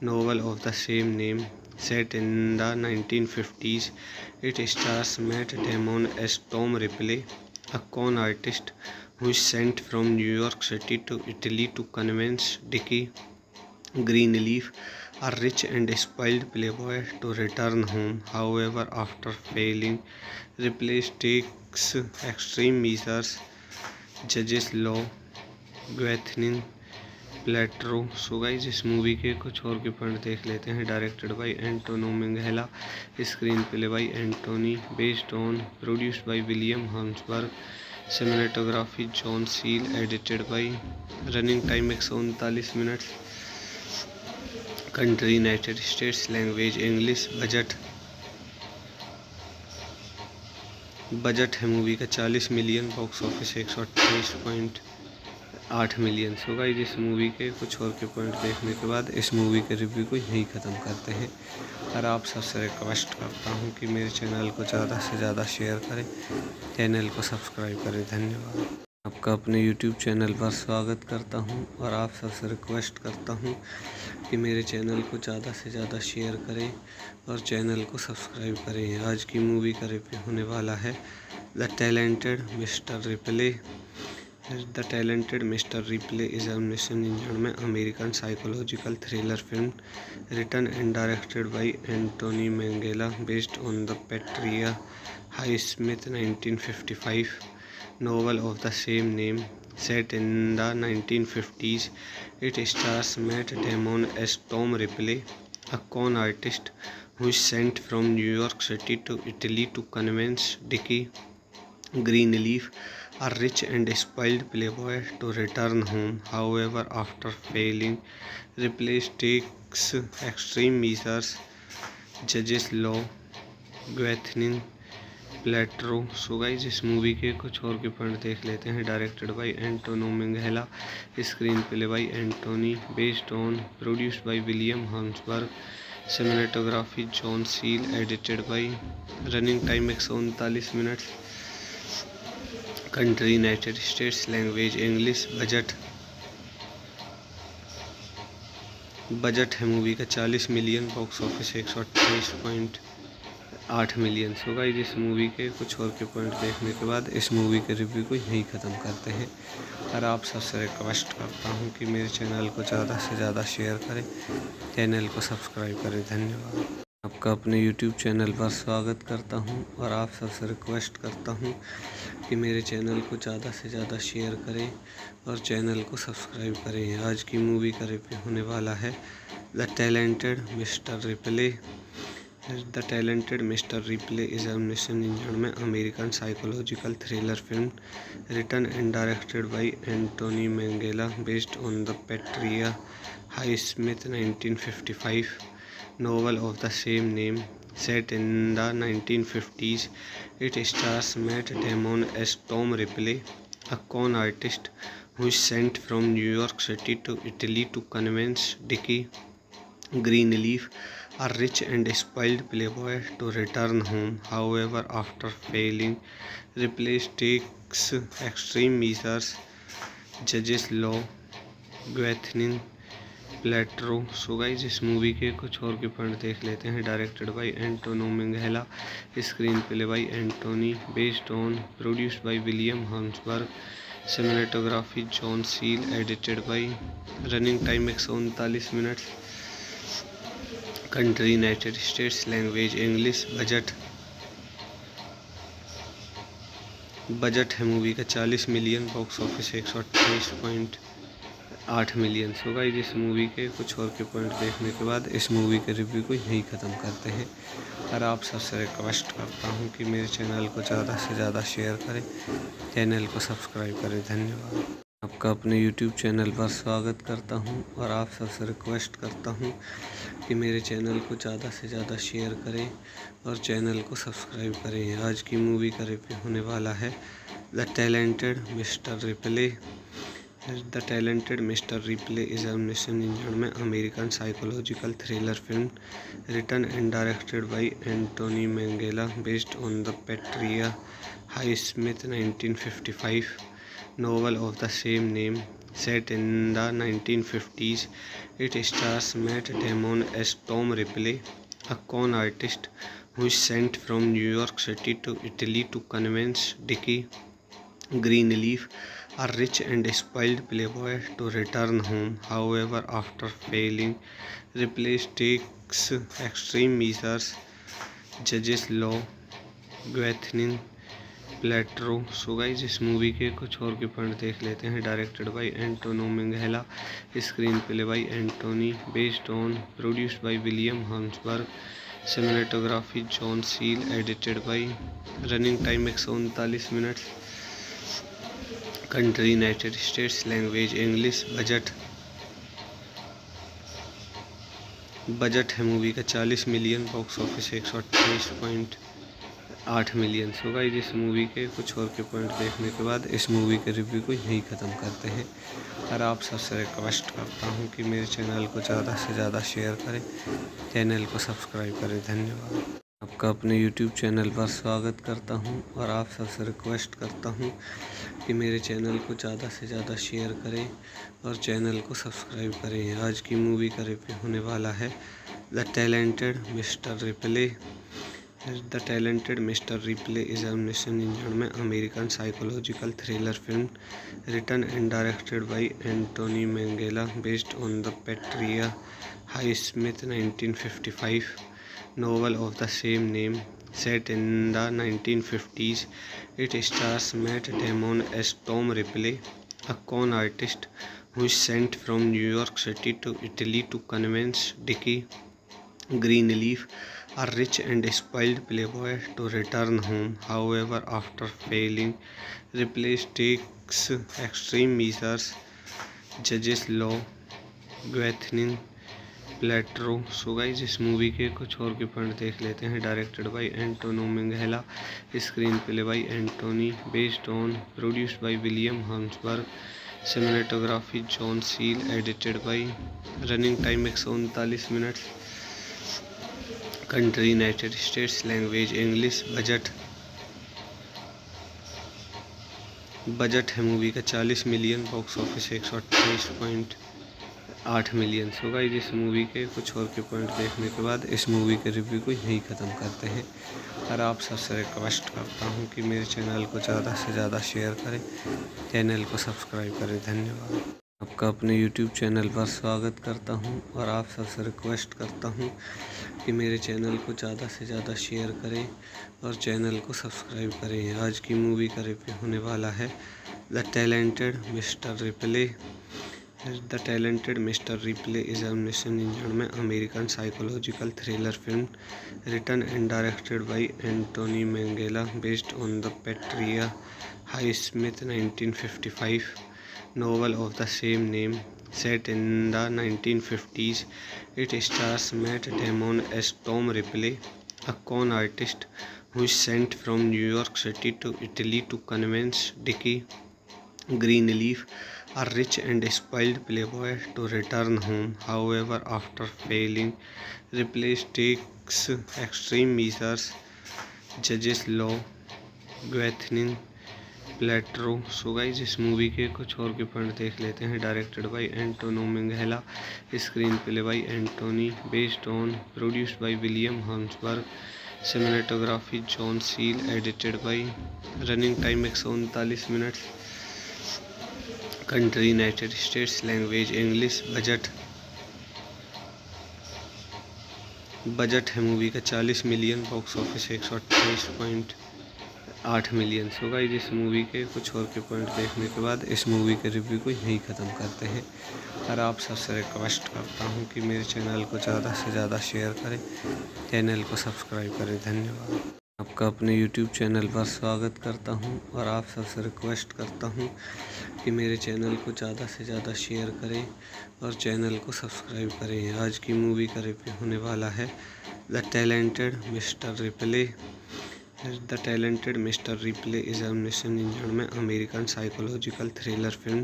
novel of the same name. Set in the 1950s, it stars Matt Damon as Tom Ripley, a con artist who is sent from New York City to Italy to convince Dickie Greenleaf, a rich and spoiled playboy, to return home. However, after failing, Ripley takes extreme measures, judges law, Gwyneth Paltrow. So guys, इस मूवी के कुछ और के पॉइंट देख लेते हैं। Directed by Anthony Minghella, screen play by Anthony, based on, produced by William हम्सबर्ग, cinematography John Seale, edited by, running time 139 minute, country United States, language English. Budget है मूवी का 40 million, box office 128.8 million. So guys, इस मूवी के कुछ और के पॉइंट देखने के बाद इस मूवी के रिव्यू को यहीं ख़त्म करते हैं। और आप सबसे रिक्वेस्ट करता हूं कि मेरे चैनल को ज़्यादा से ज़्यादा शेयर करें, चैनल को सब्सक्राइब करें। धन्यवाद। आपका अपने YouTube चैनल पर स्वागत करता हूं और आप सबसे रिक्वेस्ट करता हूं कि मेरे चैनल को ज़्यादा से ज़्यादा शेयर करें और चैनल को सब्सक्राइब करें। आज की मूवी का रिव्यू होने वाला है the talented mister Ripley. The talented mister Ripley is 1999 में American psychological thriller film written and directed by Anthony Minghella based on the Patricia Highsmith 1955 novel of the same name. Set in the 1950s, it stars Matt Damon as Tom Ripley, a con artist who is sent from New York City to Italy to convince Dickie Greenleaf, a rich and spoiled playboy, to return home. However, after failing, Ripley takes extreme measures, judges law, Gwyneth Paltrow. So guys, इस मूवी के कुछ और के पॉइंट देख लेते हैं। Directed by Anthony Minghella, screen play by Anthony, based on, produced by William हम्सबर्ग, cinematography John Seale, edited by, running time 139 minute, country United States, language English. Budget है मूवी का 40 million, box office 128.8 million. So guys, इस मूवी के कुछ और के पॉइंट देखने के बाद इस मूवी के रिव्यू को यहीं ख़त्म करते हैं। और आप सबसे रिक्वेस्ट करता हूं कि मेरे चैनल को ज़्यादा से ज़्यादा शेयर करें, चैनल को सब्सक्राइब करें। धन्यवाद। आपका अपने YouTube चैनल पर स्वागत करता हूं और आप सबसे रिक्वेस्ट करता हूं कि मेरे चैनल को ज़्यादा से ज़्यादा शेयर करें और चैनल को सब्सक्राइब करें। आज की मूवी का रिव्यू होने वाला है the talented mister Ripley. The talented mister Ripley is 1999 में American psychological thriller film written and directed by Anthony Minghella based on the Patricia Highsmith 1955 novel of the same name. Set in the 1950s, it stars Matt Damon as Tom Ripley, a con artist who is sent from New York City to Italy to convince Dickie Greenleaf, a rich and spoiled playboy, to return home. However, after failing, Ripley takes extreme measures, judges law, Gwyneth Paltrow. So guys, इस मूवी के कुछ और के पॉइंट देख लेते हैं। Directed by Anthony Minghella, screen play by Anthony, based on, produced by William हम्सबर्ग, cinematography John Seale, edited by, running time 139 minute, country United States, language English. Budget है मूवी का 40 million, box office 128.8 million. So guys, इस मूवी के कुछ और के पॉइंट देखने के बाद इस मूवी के रिव्यू को यहीं ख़त्म करते हैं। और आप सबसे रिक्वेस्ट करता हूं कि मेरे चैनल को ज़्यादा से ज़्यादा शेयर करें, चैनल को सब्सक्राइब करें। धन्यवाद। आपका अपने YouTube चैनल पर स्वागत करता हूं और आप सबसे रिक्वेस्ट करता हूं कि मेरे चैनल को ज़्यादा से ज़्यादा शेयर करें और चैनल को सब्सक्राइब करें। आज की मूवी का रिव्यू होने वाला है the talented mister Ripley. The talented mister Ripley is a mission engine में American psychological thriller film written and directed by Anthony Minghella based on the Patricia Highsmith 1955 novel of the same name set in the 1950s. It stars Matt Damon as Tom Ripley, a con artist who is sent from New York City to Italy to convince Dickie Greenleaf, a rich and spoiled playboy, to return home. However, after failing, Ripley takes extreme measures, judges law, Gwyneth Paltrow. So guys इस मूवी के कुछ और के पॉइंट देख लेते हैं। Directed by Anthony Minghella, screen play by Anthony, based on, produced by William हम्सबर्ग, cinematography John Seale, edited by, running time 139 minute, country United States, language English. Budget है मूवी का 40 million, box office 128.8 million. So guys इस मूवी के कुछ और के पॉइंट देखने के बाद इस मूवी के रिव्यू को यहीं ख़त्म करते हैं और आप सबसे रिक्वेस्ट करता हूं कि मेरे चैनल को ज़्यादा से ज़्यादा शेयर करें, चैनल को सब्सक्राइब करें। धन्यवाद। आपका अपने YouTube चैनल पर स्वागत करता हूं और आप सबसे रिक्वेस्ट करता हूं कि मेरे चैनल को ज़्यादा से ज़्यादा शेयर करें और चैनल को सब्सक्राइब करें। आज की मूवी का रिव्यू होने वाला है the talented mister Ripley. The talented mister Ripley is a mission engine में American psychological thriller film written and directed by Anthony Minghella based on the Patricia Highsmith 1955 novel of the same name set in the 1950s. It stars Matt Damon as Tom Ripley, a con artist who is sent from New York City to Italy to convince Dickie Greenleaf, a rich and spoiled playboy, to return home. However, after failing, Ripley takes extreme measures, judges law, Gwyneth Paltrow. So guys इस मूवी के कुछ और के पॉइंट देख लेते हैं। Directed by Anthony Minghella, screen play by Anthony, based on, produced by William हम्सबर्ग, cinematography John Seale, edited by, running time 139 minute, country United States, language English. Budget है मूवी का 40 million, box office 128.8 million. So guys इस मूवी के कुछ और के पॉइंट देखने के बाद इस मूवी के रिव्यू को यहीं ख़त्म करते हैं और आप सबसे रिक्वेस्ट करता हूं कि मेरे चैनल को ज़्यादा से ज़्यादा शेयर करें, चैनल को सब्सक्राइब करें। धन्यवाद। आपका अपने YouTube चैनल पर स्वागत करता हूं और आप सबसे रिक्वेस्ट करता हूं कि मेरे चैनल को ज़्यादा से ज़्यादा शेयर करें और चैनल को सब्सक्राइब करें। आज की मूवी का रिव्यू होने वाला है the talented mister Ripley. The talented mister Ripley is a mission engine में American psychological thriller film written and directed by Anthony Minghella based on the Patricia Highsmith 1955 novel of the same name set in the 1950s. It stars Matt Damon as Tom Ripley, a con artist who is sent from New York City to Italy to convince Dickie Greenleaf, a rich and spoiled playboy, to return home. However, after failing, Ripley takes extreme measures, judges law, Gwyneth Paltrow. So guys इस मूवी के कुछ और के पॉइंट देख लेते हैं। Directed by Anthony Minghella, screen play by Anthony, based on, produced by William हम्सबर्ग, cinematography John Seale, edited by, running time 139 minute, country United States, language English. Budget है मूवी का 40 million, box office 128.8 million. So guys इस मूवी के कुछ और के पॉइंट देखने के बाद इस मूवी के रिव्यू को यहीं ख़त्म करते हैं और आप सबसे रिक्वेस्ट करता हूं कि मेरे चैनल को ज़्यादा से ज़्यादा शेयर करें, चैनल को सब्सक्राइब करें। धन्यवाद। आपका अपने YouTube चैनल पर स्वागत करता हूं और आप सबसे रिक्वेस्ट करता हूं कि मेरे चैनल को ज़्यादा से ज़्यादा शेयर करें और चैनल को सब्सक्राइब करें। आज की मूवी का रिव्यू होने वाला है the talented mister Ripley. The talented mister Ripley is a mission engine में American psychological thriller film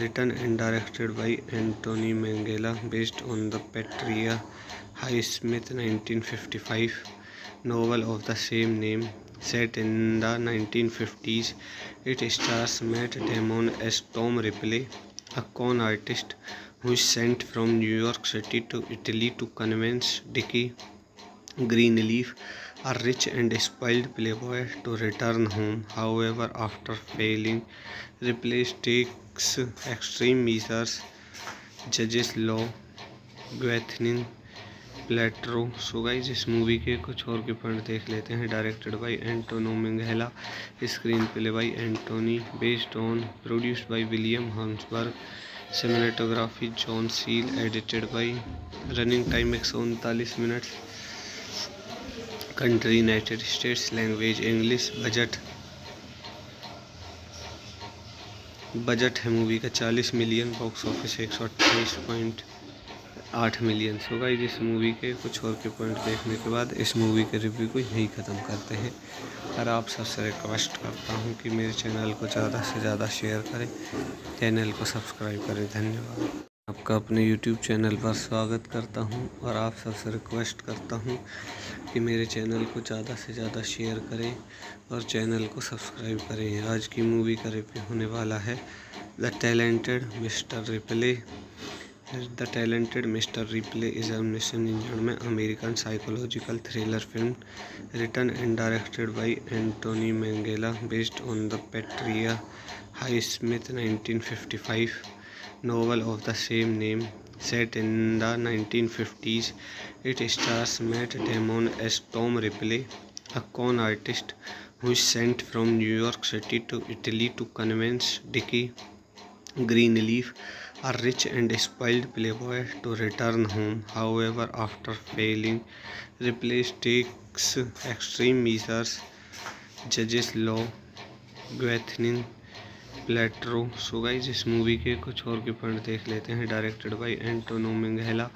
written and directed by Anthony Minghella based on the Patricia Highsmith 1955 novel of the same name set in the 1950s. It stars Matt Damon as Tom Ripley, a con artist who is sent from New York City to Italy to convince Dickie Greenleaf, a rich and spoiled playboy, to return home. However, after failing, Ripley takes extreme measures, judges law, Gwyneth Paltrow. So guys इस मूवी के कुछ और के पॉइंट देख लेते हैं। Directed by Anthony Minghella, screen play by Anthony, based on, produced by William हम्सबर्ग, cinematography John Seale, edited by, running time 139 minute, country United States, language English. Budget है मूवी का 40 million, box office 128.8 million. So guys इस मूवी के कुछ और के पॉइंट देखने के बाद इस मूवी के रिव्यू को यहीं ख़त्म करते हैं। और आप सबसे रिक्वेस्ट करता हूं कि मेरे चैनल को ज़्यादा से ज़्यादा शेयर करें, चैनल को सब्सक्राइब करें। धन्यवाद। आपका अपने YouTube चैनल पर स्वागत करता हूं और आप सबसे रिक्वेस्ट करता हूं कि मेरे चैनल को ज़्यादा से ज़्यादा शेयर करें और चैनल को सब्सक्राइब करें। आज की मूवी का रिव्यू होने वाला है the talented mister Ripley. The talented mister Ripley is a mission engine में American psychological thriller film written and directed by Anthony Minghella based on the Patricia Highsmith 1955 novel of the same name set in the 1950s. It stars Matt Damon as Tom Ripley, a con artist who is sent from New York City to Italy to convince Dickie Greenleaf, a rich and spoiled playboy, to return home. However, after failing, Ripley takes extreme measures, judges law, Gwyneth Paltrow. So guys इस मूवी के कुछ और के पॉइंट देख लेते हैं। Directed by Anthony Minghella,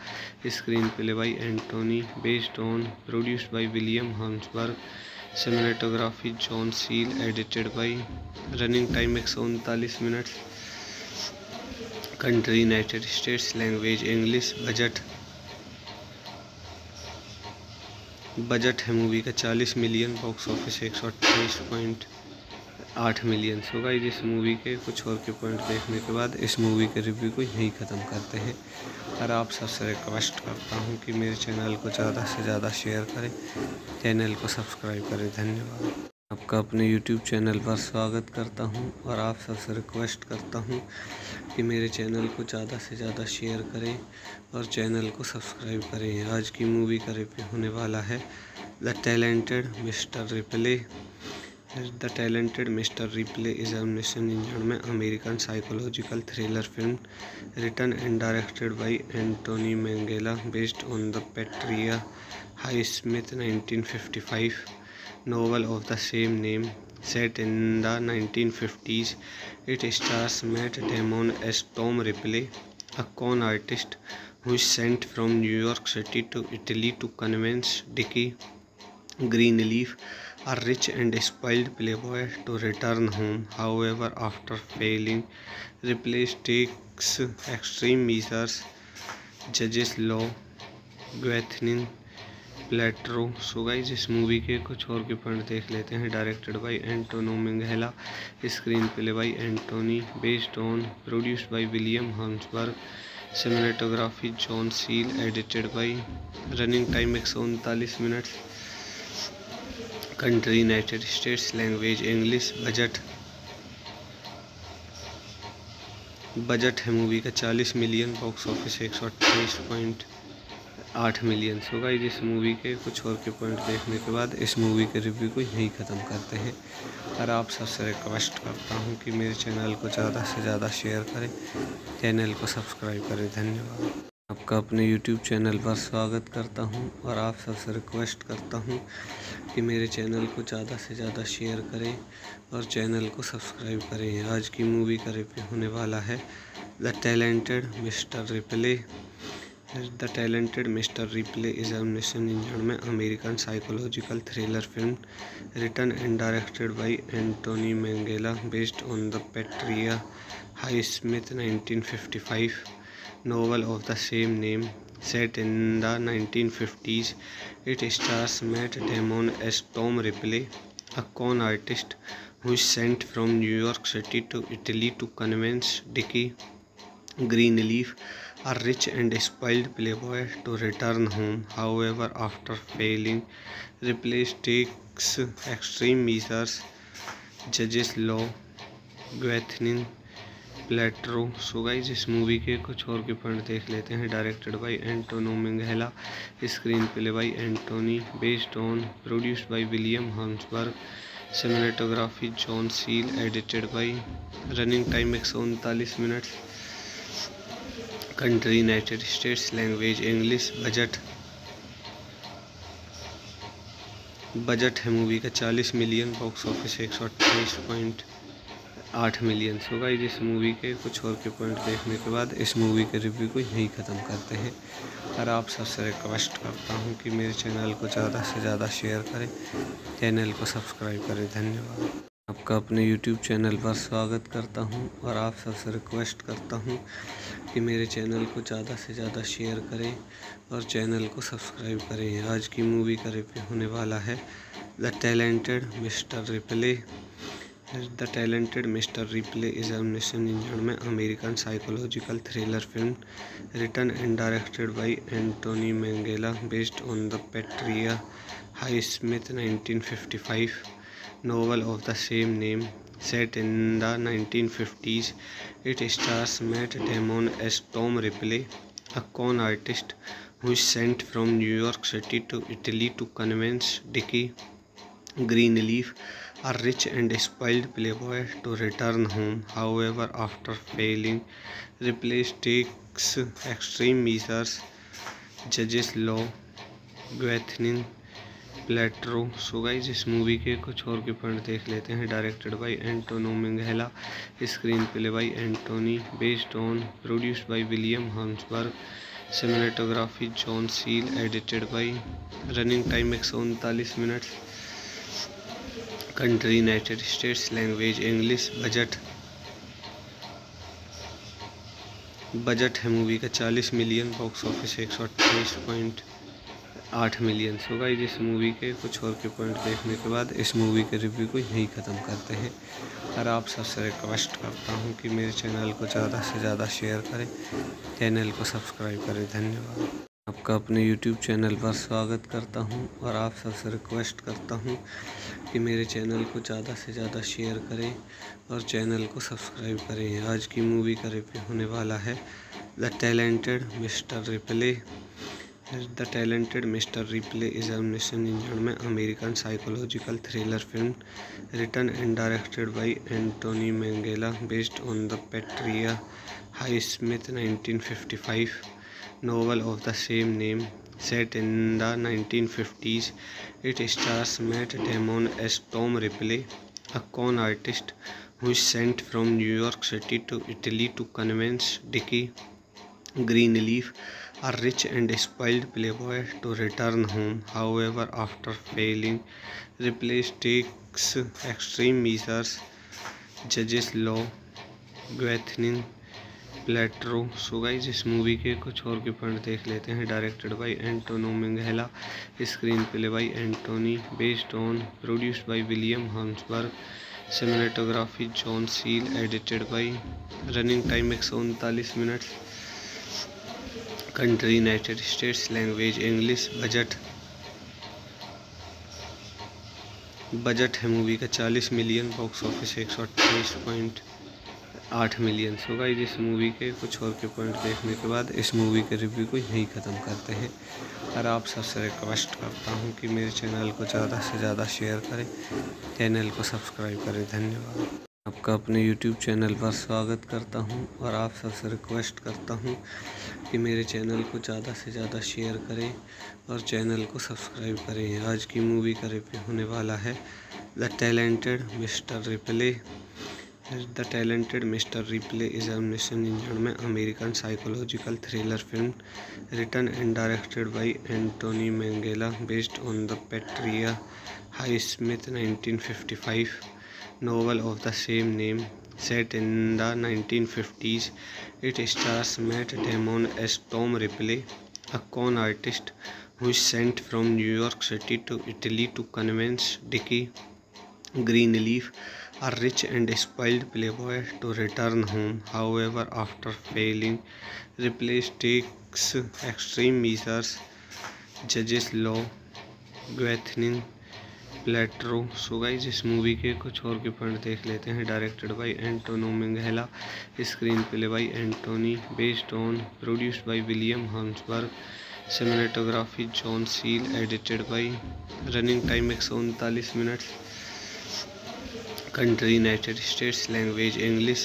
screen play by Anthony, based on, produced by William हम्सबर्ग, cinematography John Seale, edited by, running time 139 minute, country United States, language English. Budget है मूवी का 40 million, box office 128.8 million. So guys इस मूवी के कुछ और के पॉइंट देखने के बाद इस मूवी के रिव्यू को यहीं ख़त्म करते हैं। और आप सबसे रिक्वेस्ट करता हूं कि मेरे चैनल को ज़्यादा से ज़्यादा शेयर करें, चैनल को सब्सक्राइब करें। धन्यवाद। आपका अपने YouTube चैनल पर स्वागत करता हूं और आप सबसे रिक्वेस्ट करता हूं कि मेरे चैनल को ज़्यादा से ज़्यादा शेयर करें और चैनल को सब्सक्राइब करें। आज की मूवी का रिव्यू होने वाला है the talented mister Ripley. The talented mister Ripley is a mission engine में American psychological thriller film written and directed by Anthony Minghella based on the Patricia Highsmith 1955 novel of the same name set in the 1950s. It stars Matt Damon as Tom Ripley, a con artist who is sent from New York City to Italy to convince Dickie Greenleaf, a rich and spoiled playboy, to return home. However, after failing, Ripley takes extreme measures, judges law, Gwyneth Paltrow. So guys इस मूवी के कुछ और के पॉइंट देख लेते हैं। Directed by Anthony Minghella, screen play by Anthony, based on, produced by William हम्सबर्ग, cinematography John Seale, edited by, running time 139 minute, country United States, language English. Budget है मूवी का 40 million, box office 128.8 million. So guys इस मूवी के कुछ और के पॉइंट देखने के बाद इस मूवी के रिव्यू को यहीं ख़त्म करते हैं। और आप सबसे रिक्वेस्ट करता हूं कि मेरे चैनल को ज़्यादा से ज़्यादा शेयर करें, चैनल को सब्सक्राइब करें। धन्यवाद। आपका अपने YouTube चैनल पर स्वागत करता हूं और आप सबसे रिक्वेस्ट करता हूं कि मेरे चैनल को ज़्यादा से ज़्यादा शेयर करें और चैनल को सब्सक्राइब करें। आज की मूवी का रिव्यू होने वाला है the talented mister Ripley. The talented mister Ripley is 1999 में American psychological thriller film written and directed by Anthony Minghella based on the Patricia Highsmith 1955 novel of the same name. Set in the 1950s, it stars Matt Damon as Tom Ripley, a con artist who is sent from New York City to Italy to convince Dickie Greenleaf, a rich and spoiled playboy, to return home. However, after failing, Ripley takes extreme measures, judges law, Gwyneth Paltrow. So guys, इस मूवी के कुछ और के पॉइंट देख लेते हैं। Directed by Anthony Minghella, screen play by Anthony, based on, produced by William Horberg, cinematography John Seale, edited by, running time 139 minute, country United States, language English. Budget है मूवी का 40 million, box office 128.8 million. So guys, इस मूवी के कुछ और के पॉइंट देखने के बाद इस मूवी के रिव्यू को यहीं ख़त्म करते हैं। और आप सबसे रिक्वेस्ट करता हूं कि मेरे चैनल को ज़्यादा से ज़्यादा शेयर करें, चैनल को सब्सक्राइब करें। धन्यवाद। आपका अपने YouTube चैनल पर स्वागत करता हूं और आप सबसे रिक्वेस्ट करता हूं कि मेरे चैनल को ज़्यादा से ज़्यादा शेयर करें और चैनल को सब्सक्राइब करें। आज की मूवी का रिव्यू होने वाला है the talented mister Ripley. The talented mister Ripley is 1999 में American psychological thriller film written and directed by Anthony Minghella based on the Patricia Highsmith 1955 novel of the same name. Set in the 1950s, it stars Matt Damon as Tom Ripley, a con artist who is sent from New York City to Italy to convince Dickie Greenleaf, a rich and spoiled playboy, to return home. However, after failing, Ripley takes extreme measures, judges law, Gwyneth Paltrow. So guys, इस मूवी के कुछ और के पॉइंट देख लेते हैं। Directed by Anthony Minghella, screen play by Anthony, based on, produced by William Horberg, cinematography John Seale, edited by, running time 139 minute, country United States, language English. Budget है मूवी का 40 million, box office 128.8 million. So guys, इस मूवी के कुछ और के पॉइंट देखने के बाद इस मूवी के रिव्यू को यहीं ख़त्म करते हैं। और आप सबसे रिक्वेस्ट करता हूं कि मेरे चैनल को ज़्यादा से ज़्यादा शेयर करें, चैनल को सब्सक्राइब करें। धन्यवाद। आपका अपने YouTube चैनल पर स्वागत करता हूं और आप सबसे रिक्वेस्ट करता हूं कि मेरे चैनल को ज़्यादा से ज़्यादा शेयर करें और चैनल को सब्सक्राइब करें। आज की मूवी का रिव्यू होने वाला है the talented mister Ripley. The talented mister Ripley is 1999 में American psychological thriller film written and directed by Anthony Minghella based on the Patricia Highsmith 1955 novel of the same name. Set in the 1950s, it stars Matt Damon as Tom Ripley, a con artist who is sent from New York City to Italy to convince Dickie Greenleaf, a rich and spoiled playboy, to return home. However, after failing, Ripley takes extreme measures, judges law, Gwyneth Paltrow. So guys, इस मूवी के कुछ और के पॉइंट देख लेते हैं। Directed by Anthony Minghella, screen play by Anthony, based on, produced by William Horberg, cinematography John Seale, edited by, running time 139 minute, country United States, language English. Budget है मूवी का 40 million, box office 128.8 million. So guys, इस मूवी के कुछ और के पॉइंट देखने के बाद इस मूवी के रिव्यू को यहीं ख़त्म करते हैं। और आप सबसे रिक्वेस्ट करता हूं कि मेरे चैनल को ज़्यादा से ज़्यादा शेयर करें, चैनल को सब्सक्राइब करें। धन्यवाद। आपका अपने YouTube चैनल पर स्वागत करता हूं और आप सबसे रिक्वेस्ट करता हूं कि कि मेरे चैनल को ज़्यादा से ज़्यादा शेयर करें और चैनल को सब्सक्राइब करें। आज की मूवी का रिव्यू होने वाला है the talented mister Ripley. The talented mister Ripley is a 1999 American psychological thriller film written and directed by Anthony Minghella based on the Patricia Highsmith 1955 novel of the same name. Set in the 1950s, it stars Matt Damon as Tom Ripley, a con artist who is sent from New York City to Italy to convince Dickie Greenleaf, a rich and spoiled playboy, to return home. However, after failing, Ripley takes extreme measures, judges law, Gwyneth Paltrow. So guys, इस मूवी के कुछ और के पॉइंट देख लेते हैं। Directed by Anthony Minghella, screen play by Anthony, based on, produced by William हम्सबर्ग, cinematography John Seale, edited by, running time 139 minute, country United States, language English.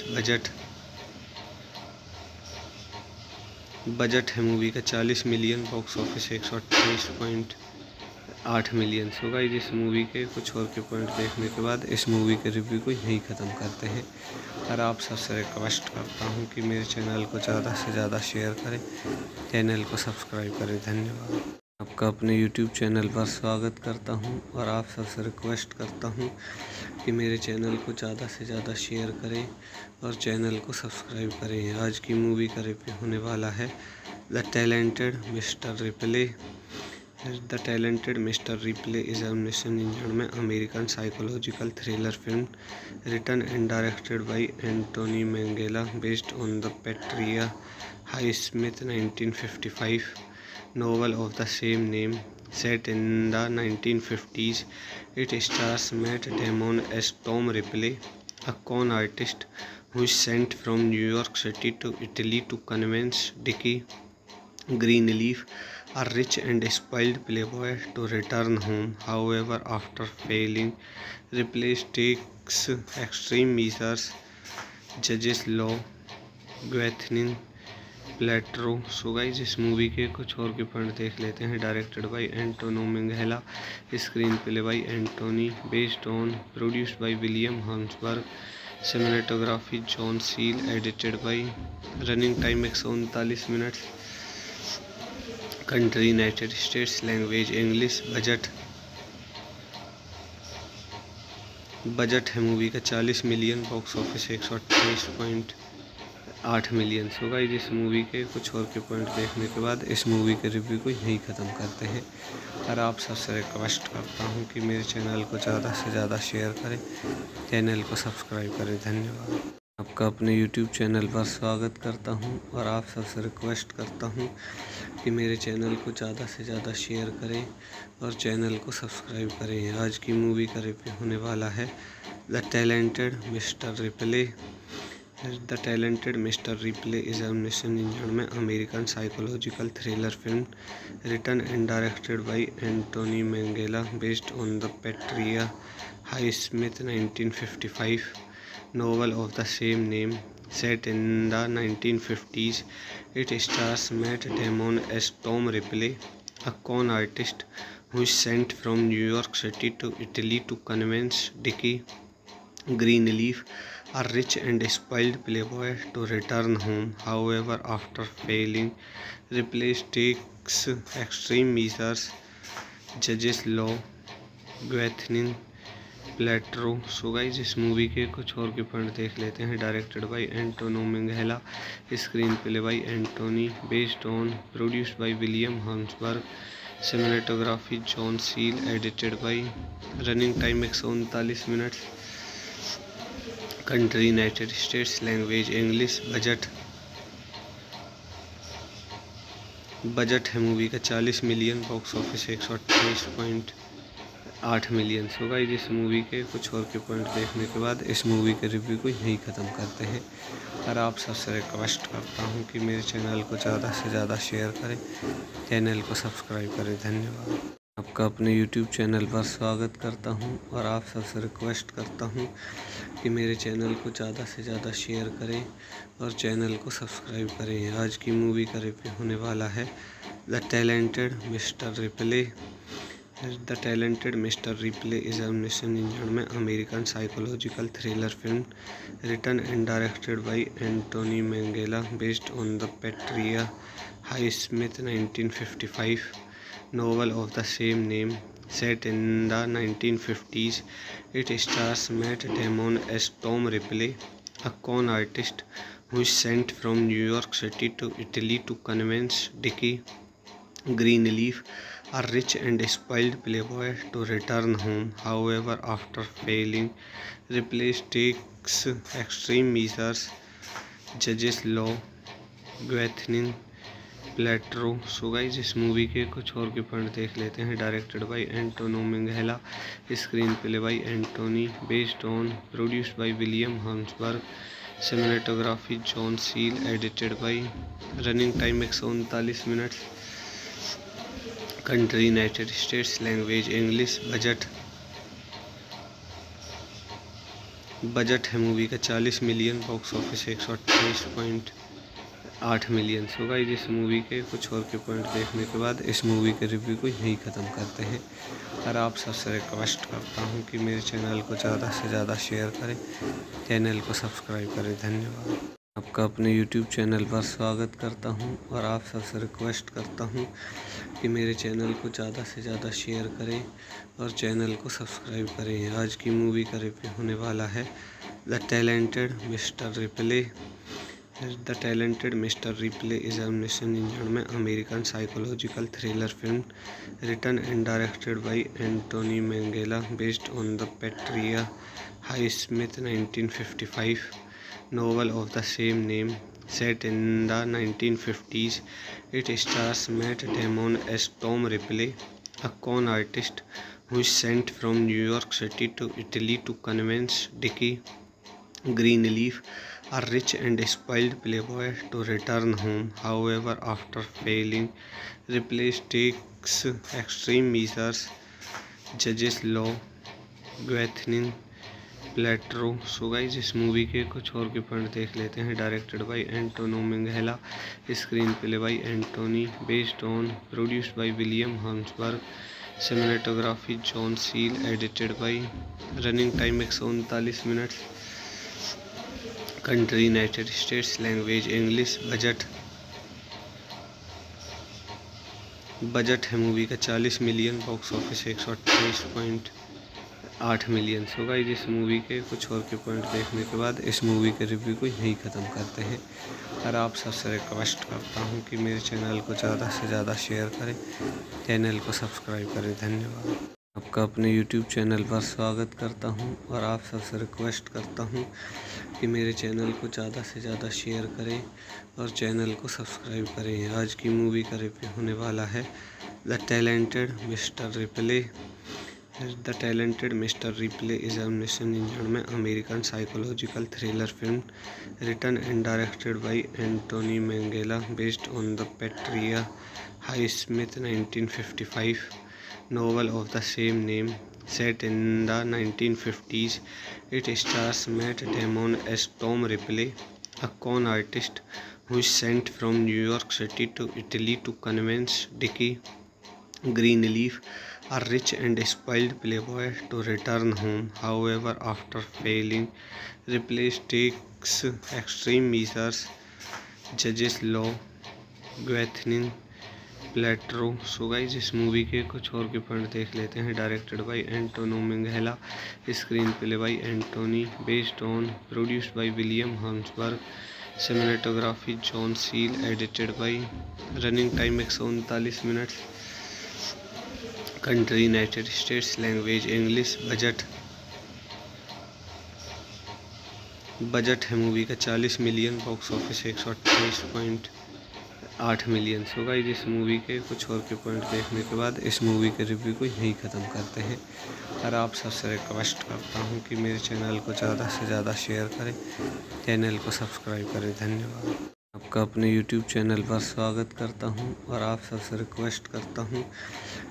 Budget है मूवी का 40 million, box office 128.8 million. So guys, इस मूवी के कुछ और के पॉइंट देखने के बाद इस मूवी के रिव्यू को यहीं ख़त्म करते हैं। और आप सबसे रिक्वेस्ट करता हूं कि मेरे चैनल को ज़्यादा से ज़्यादा शेयर करें, चैनल को सब्सक्राइब करें। धन्यवाद। आपका अपने YouTube चैनल पर स्वागत करता हूं और आप सबसे रिक्वेस्ट करता हूं कि मेरे चैनल को ज़्यादा से ज़्यादा शेयर करें और चैनल को सब्सक्राइब करें। आज की मूवी का रिव्यू होने वाला है the talented mister Ripley. The talented mister Ripley is a 1999 American psychological thriller film written and directed by Anthony Minghella based on the Patricia Highsmith 1955 novel of the same name. Set in the 1950s, it stars Matt Damon as Tom Ripley, a con artist who is sent from New York City to Italy to convince Dickie Greenleaf, a rich and spoiled playboy, to return home. However, after failing, Ripley takes extreme measures, judges law, Gwyneth Paltrow. So guys, इस मूवी के कुछ और के पॉइंट देख लेते हैं। Directed by Anthony Minghella, screen play by Anthony, based on, produced by William हम्सबर्ग, cinematography John Seale, edited by, running time 139 minute, country United States, language English. Budget है मूवी का 40 million, box office 128.8 million. So guys, इस मूवी के कुछ और के पॉइंट देखने के बाद इस मूवी के रिव्यू को यहीं ख़त्म करते हैं। और आप सबसे रिक्वेस्ट करता हूं कि मेरे चैनल को ज़्यादा से ज़्यादा शेयर करें, चैनल को सब्सक्राइब करें। धन्यवाद। आपका अपने YouTube चैनल पर स्वागत करता हूं और आप सबसे रिक्वेस्ट करता हूं कि मेरे चैनल को ज़्यादा से ज़्यादा शेयर करें और चैनल को सब्सक्राइब करें। आज की मूवी का रिव्यू होने वाला है the talented mister Ripley. The talented mister Ripley is a 1999 American psychological thriller film written and directed by Anthony Minghella based on the Patricia Highsmith 1955 novel of the same name. Set in the 1950s, it stars Matt Damon as Tom Ripley, a con artist who is sent from New York City to Italy to convince Dickie Greenleaf, a rich and spoiled playboy, to return home. However, after failing, Ripley takes extreme measures, judges law, Gwyneth Paltrow. So guys, इस मूवी के कुछ और के पॉइंट देख लेते हैं। Directed by Anthony Minghella, screen play by Anthony, based on, produced by William हम्सबर्ग, cinematography John Seale, edited by, running time 139 minute, country United States, language English. Budget है मूवी का 40 million, box office 128.8 million. So guys, इस मूवी के कुछ और के पॉइंट देखने के बाद इस मूवी के रिव्यू को यहीं ख़त्म करते हैं। और आप सबसे रिक्वेस्ट करता हूं कि मेरे चैनल को ज़्यादा से ज़्यादा शेयर करें, चैनल को सब्सक्राइब करें। धन्यवाद। आपका अपने YouTube चैनल पर स्वागत करता हूं और आप सबसे रिक्वेस्ट करता हूं कि मेरे चैनल को ज़्यादा से ज़्यादा शेयर करें और चैनल को सब्सक्राइब करें। आज की मूवी का रिव्यू होने वाला है the talented mister Ripley. The talented mister Ripley is 1999 में American psychological thriller film written and directed by Anthony Minghella based on the Patricia Highsmith 1955 novel of the same name set in the 1950s. It stars Matt Damon as Tom Ripley, a con artist who is sent from New York City to Italy to convince Dickie Greenleaf, a rich and spoiled playboy, to return home. However, after failing, Ripley takes extreme measures, judges law, Gwyneth Paltrow. So guys इस मूवी के कुछ और के पॉइंट देख लेते हैं। Directed by Anthony Minghella, screen play by Anthony, based on, produced by William हम्सबर्ग, cinematography John Seale, edited by, running time 139 minute, country United States, language English. Budget है मूवी का 40 million, box office 128.8 million. So guys इस मूवी के कुछ और के पॉइंट देखने के बाद इस मूवी के रिव्यू को यहीं ख़त्म करते हैं और आप सबसे रिक्वेस्ट करता हूं कि मेरे चैनल को ज़्यादा से ज़्यादा शेयर करें, चैनल को सब्सक्राइब करें। धन्यवाद। आपका अपने YouTube चैनल पर स्वागत करता हूं और आप सबसे रिक्वेस्ट करता हूं कि मेरे चैनल को ज़्यादा से ज़्यादा शेयर करें और चैनल को सब्सक्राइब करें। आज की मूवी का रिव्यू होने वाला है the talented mister Ripley. The talented mister Ripley is 1999 में American psychological thriller film written and directed by Anthony Minghella based on the Patricia Highsmith 1955 novel of the same name set in the 1950s. It stars Matt Damon as Tom Ripley, a con artist who is sent from New York City to Italy to convince Dickie Greenleaf, a rich and spoiled playboy, to return home. However, after failing, Ripley takes extreme measures, judges law, Gwyneth Paltrow. So guys इस मूवी के कुछ और के पॉइंट देख लेते हैं। Directed by Anthony Minghella, screen play by Anthony, based on, produced by William हम्सबर्ग, cinematography John Seale, edited by, running time 139 minute, country United States, language English. Budget है मूवी का 40 million, box office 128.8 million. So guys इस मूवी के कुछ और के पॉइंट देखने के बाद इस मूवी के रिव्यू को यहीं ख़त्म करते हैं और आप सबसे रिक्वेस्ट करता हूं कि मेरे चैनल को ज़्यादा से ज़्यादा शेयर करें, चैनल को सब्सक्राइब करें। धन्यवाद। आपका अपने YouTube चैनल पर स्वागत करता हूं और आप सबसे रिक्वेस्ट करता हूं कि मेरे चैनल को ज़्यादा से ज़्यादा शेयर करें और चैनल को सब्सक्राइब करें। आज की मूवी का रिव्यू होने वाला है the talented mister Ripley. The talented mister Ripley is 1999 में American psychological thriller film written and directed by Anthony Minghella based on the Patricia Highsmith 1955 novel of the same name set in the 1950s. It stars Matt Damon as Tom Ripley, a con artist who is sent from New York City to Italy to convince Dickie Greenleaf, a rich and spoiled playboy, to return home. However, after failing, Ripley takes extreme measures, judges law, Gwyneth Paltrow. So guys इस मूवी के कुछ और के पॉइंट देख लेते हैं। Directed by Anthony Minghella, screen play by Anthony, based on, produced by William हम्सबर्ग, cinematography John Seale, edited by, running time 139 minute, country United States, language English. Budget है मूवी का 40 million, box office 128.8 million. So guys इस मूवी के कुछ और के पॉइंट देखने के बाद इस मूवी के रिव्यू को यहीं ख़त्म करते हैं और आप सबसे रिक्वेस्ट करता हूं कि मेरे चैनल को ज़्यादा से ज़्यादा शेयर करें, चैनल को सब्सक्राइब करें। धन्यवाद। आपका अपने YouTube चैनल पर स्वागत करता हूं और आप सबसे रिक्वेस्ट करता हूं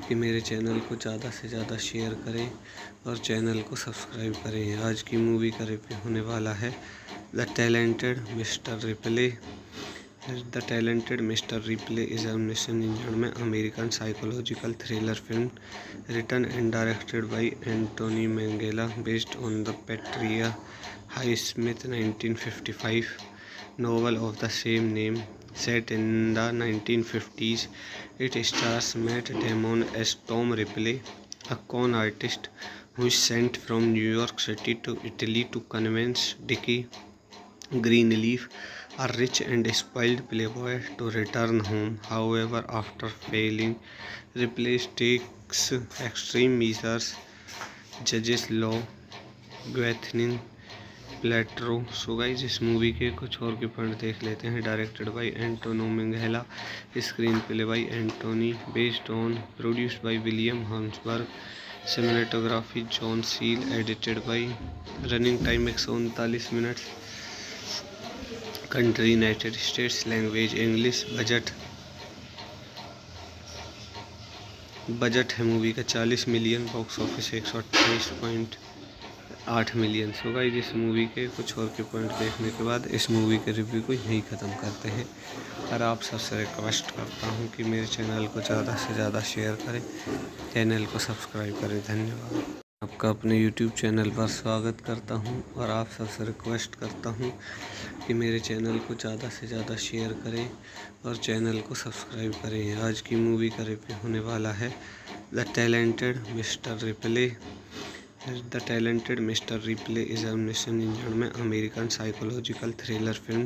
कि मेरे चैनल को ज़्यादा से ज़्यादा शेयर करें और चैनल को सब्सक्राइब करें। आज की मूवी का रिव्यू होने वाला है the talented mister Ripley. The talented mister Ripley is a 1999 American psychological thriller film written and directed by Anthony Minghella based on the Patricia Highsmith 1955 novel of the same name. Set in the 1950s, it stars Matt Damon as Tom Ripley, a con artist who is sent from New York City to Italy to convince Dickie Greenleaf, a rich and spoiled playboy, to return home. However, after failing, Ripley takes extreme measures, judges law, Gwyneth Paltrow। So guys, इस मूवी के कुछ और के पॉइंट देख लेते हैं। Directed by Anthony Minghella, screen play by Anthony, based on, produced by William Horberg, cinematography John Seale, edited by, running time 139 minute, country United States, language English. Budget है मूवी का 40 million, box office 128.8 million. So guys, इस मूवी के कुछ और के पॉइंट देखने के बाद इस मूवी के रिव्यू को यहीं ख़त्म करते हैं और आप सबसे रिक्वेस्ट करता हूं कि मेरे चैनल को ज़्यादा से ज़्यादा शेयर करें, चैनल को सब्सक्राइब करें। धन्यवाद। आपका अपने YouTube चैनल पर स्वागत करता हूं और आप सबसे रिक्वेस्ट करता हूं कि मेरे चैनल को ज़्यादा से ज़्यादा शेयर करें और चैनल को सब्सक्राइब करें। आज की मूवी का रिव्यू होने वाला है the talented mister Ripley. The talented mister Ripley is a 1999 American psychological thriller film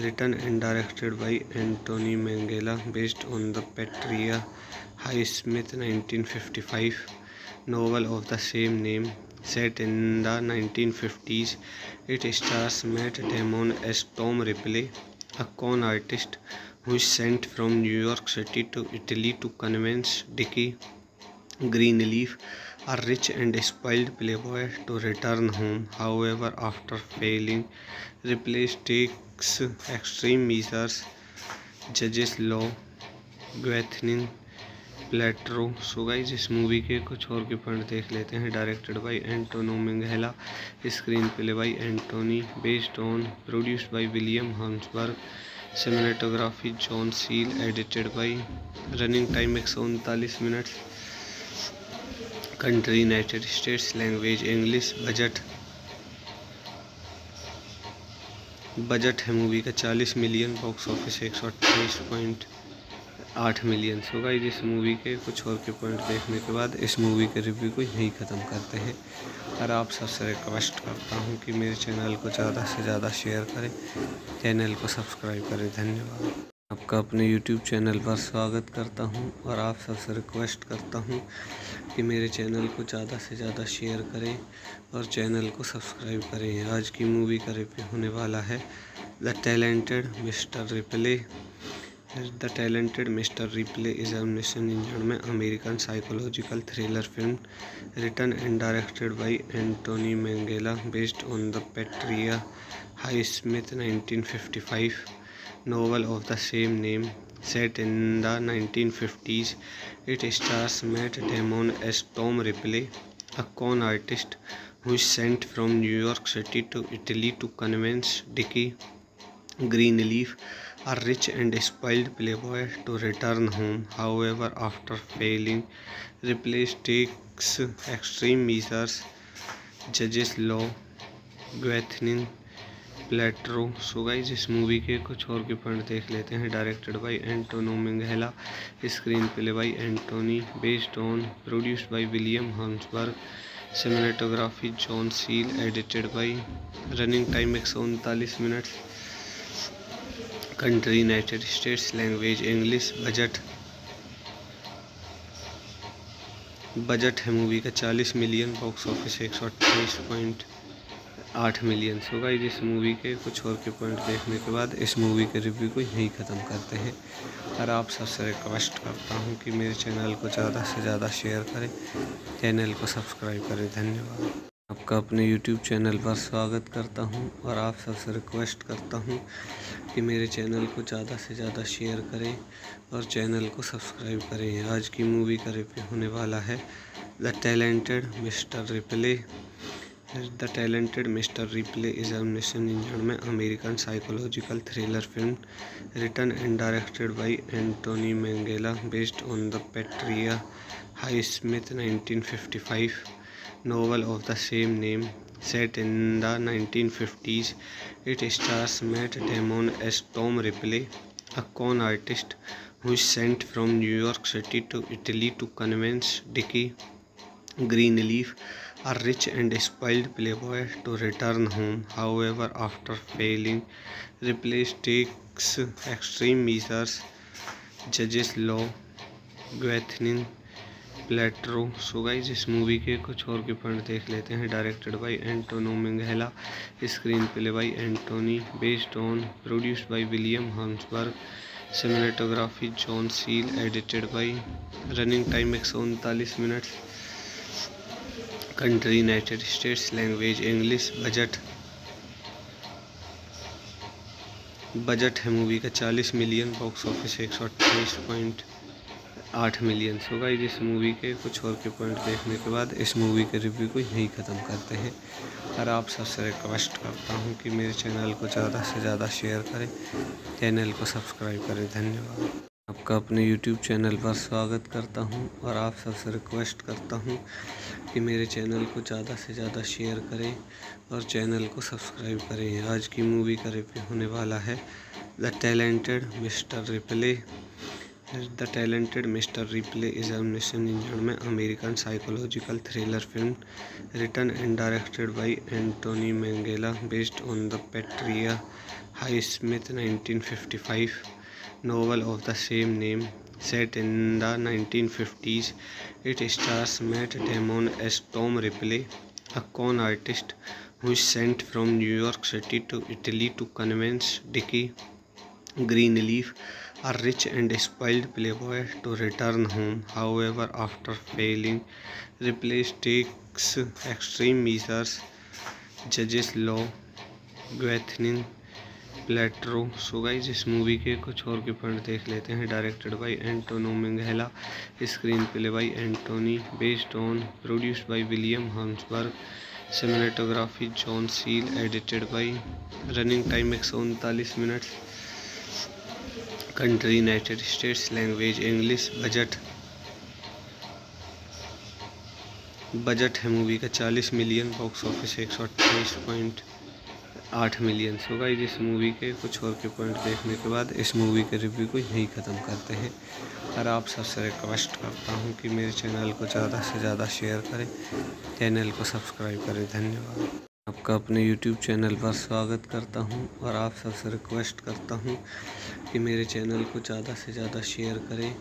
written and directed by Anthony Minghella based on the Patricia Highsmith 1955 novel of the same name. Set in the 1950s, it stars Matt Damon as Tom Ripley, a con artist who is sent from New York City to Italy to convince Dickie Greenleaf, a rich and spoiled playboy, to return home. However, after failing, Ripley takes extreme measures, judges law, Gwyneth Paltrow। So guys, इस मूवी के कुछ और के पॉइंट देख लेते हैं। Directed by Anthony Minghella, screen play by Anthony, based on, produced by William Horberg, cinematography John Seale, edited by, running time 139 minute, country United States, language English. Budget है मूवी का 40 million, box office 128.8 million. So guys, इस मूवी के कुछ और के पॉइंट देखने के बाद इस मूवी के रिव्यू को यहीं ख़त्म करते हैं और आप सबसे रिक्वेस्ट करता हूं कि मेरे चैनल को ज़्यादा से ज़्यादा शेयर करें, चैनल को सब्सक्राइब करें। धन्यवाद। आपका अपने YouTube चैनल पर स्वागत करता हूं और आप सबसे रिक्वेस्ट करता हूं कि मेरे चैनल को ज़्यादा से ज़्यादा शेयर करें और चैनल को सब्सक्राइब करें। आज की मूवी का रिव्यू होने वाला है the talented mister Ripley. The talented mister Ripley is a 1999 American psychological thriller film written and directed by Anthony Minghella based on the Patricia Highsmith 1955 novel of the same name. Set in the 1950s, it stars Matt Damon as Tom Ripley, a con artist who is sent from New York City to Italy to convince Dickie Greenleaf, a rich and spoiled playboy, to return home. However, after failing, Ripley takes extreme measures, judges law, Gwyneth Paltrow। So guys, इस मूवी के कुछ और के पॉइंट देख लेते हैं। Directed by Anthony Minghella, screen play by Anthony, based on, produced by William Horberg, cinematography John Seale, edited by, running time 139 minute, country United States, language English. Budget है मूवी का 40 million, box office 128.8 million. So guys, इस मूवी के कुछ और के पॉइंट देखने के बाद इस मूवी के रिव्यू को यहीं ख़त्म करते हैं और आप सबसे रिक्वेस्ट करता हूं कि मेरे चैनल को ज़्यादा से ज़्यादा शेयर करें, चैनल को सब्सक्राइब करें। धन्यवाद। आपका अपने YouTube चैनल पर स्वागत करता हूं और आप सबसे रिक्वेस्ट करता हूं कि मेरे चैनल को ज़्यादा से ज़्यादा शेयर करें और चैनल को सब्सक्राइब करें। आज की मूवी का रिव्यू होने वाला है the talented mister Ripley. The talented mister Ripley is a nation engine में American psychological thriller film written and directed by Anthony Minghella based on the Patricia Highsmith 1955 novel of the same name set in the 1950s. It stars Matt Damon as Tom Ripley, a con artist who is sent from New York City to Italy to convince Dickie Greenleaf, a rich and spoiled playboy, to return home. However, after failing, Ripley takes extreme measures, judges law, Gwyneth Paltrow. So guys, इस मूवी के कुछ और के पॉइंट देख लेते हैं। Directed by Anthony Minghella, screen play by Anthony, based on, produced by William हम्सबर्ग, cinematography John Seale, edited by, running time 139 minute, country United States, language English. Budget है मूवी का 40 million, box office 128.8 million. So guys, इस मूवी के कुछ और के पॉइंट देखने के बाद इस मूवी के रिव्यू को यहीं ख़त्म करते हैं और आप सबसे रिक्वेस्ट करता हूं कि मेरे चैनल को ज़्यादा से ज़्यादा शेयर करें, चैनल को सब्सक्राइब करें। धन्यवाद। आपका अपने YouTube चैनल पर स्वागत करता हूं और आप सबसे रिक्वेस्ट करता हूं कि मेरे चैनल को ज़्यादा से ज़्यादा शेयर करें और चैनल को सब्सक्राइब करें। आज की मूवी का रिव्यू होने वाला है the talented mister Ripley. The talented mister Ripley is a nation engine में American psychological thriller film written and directed by Anthony Minghella based on the Patricia Highsmith 1955 novel of the same name set in the 1950s. It stars Matt Damon as Tom Ripley, a con artist who is sent from New York City to Italy to convince Dickie Greenleaf, a rich and spoiled playboy, to return home. However, after failing, Ripley takes extreme measures, judges law, Gwyneth Paltrow. So guys, इस मूवी के कुछ और के पॉइंट देख लेते हैं। Directed by Anthony Minghella, screen play by Anthony, based on, produced by William हम्सबर्ग, cinematography John Seale, edited by, running time 139 minute, country United States, language English. Budget है मूवी का 40 million, box office 128.8 million. So guys, इस मूवी के कुछ और के पॉइंट देखने के बाद इस मूवी के रिव्यू को यहीं ख़त्म करते हैं और आप सबसे रिक्वेस्ट करता हूं कि मेरे चैनल को ज़्यादा से ज़्यादा शेयर करें, चैनल को सब्सक्राइब करें। धन्यवाद। आपका अपने YouTube चैनल पर स्वागत करता हूं और आप सबसे रिक्वेस्ट करता हूं कि मेरे चैनल को ज़्यादा से ज़्यादा शेयर करें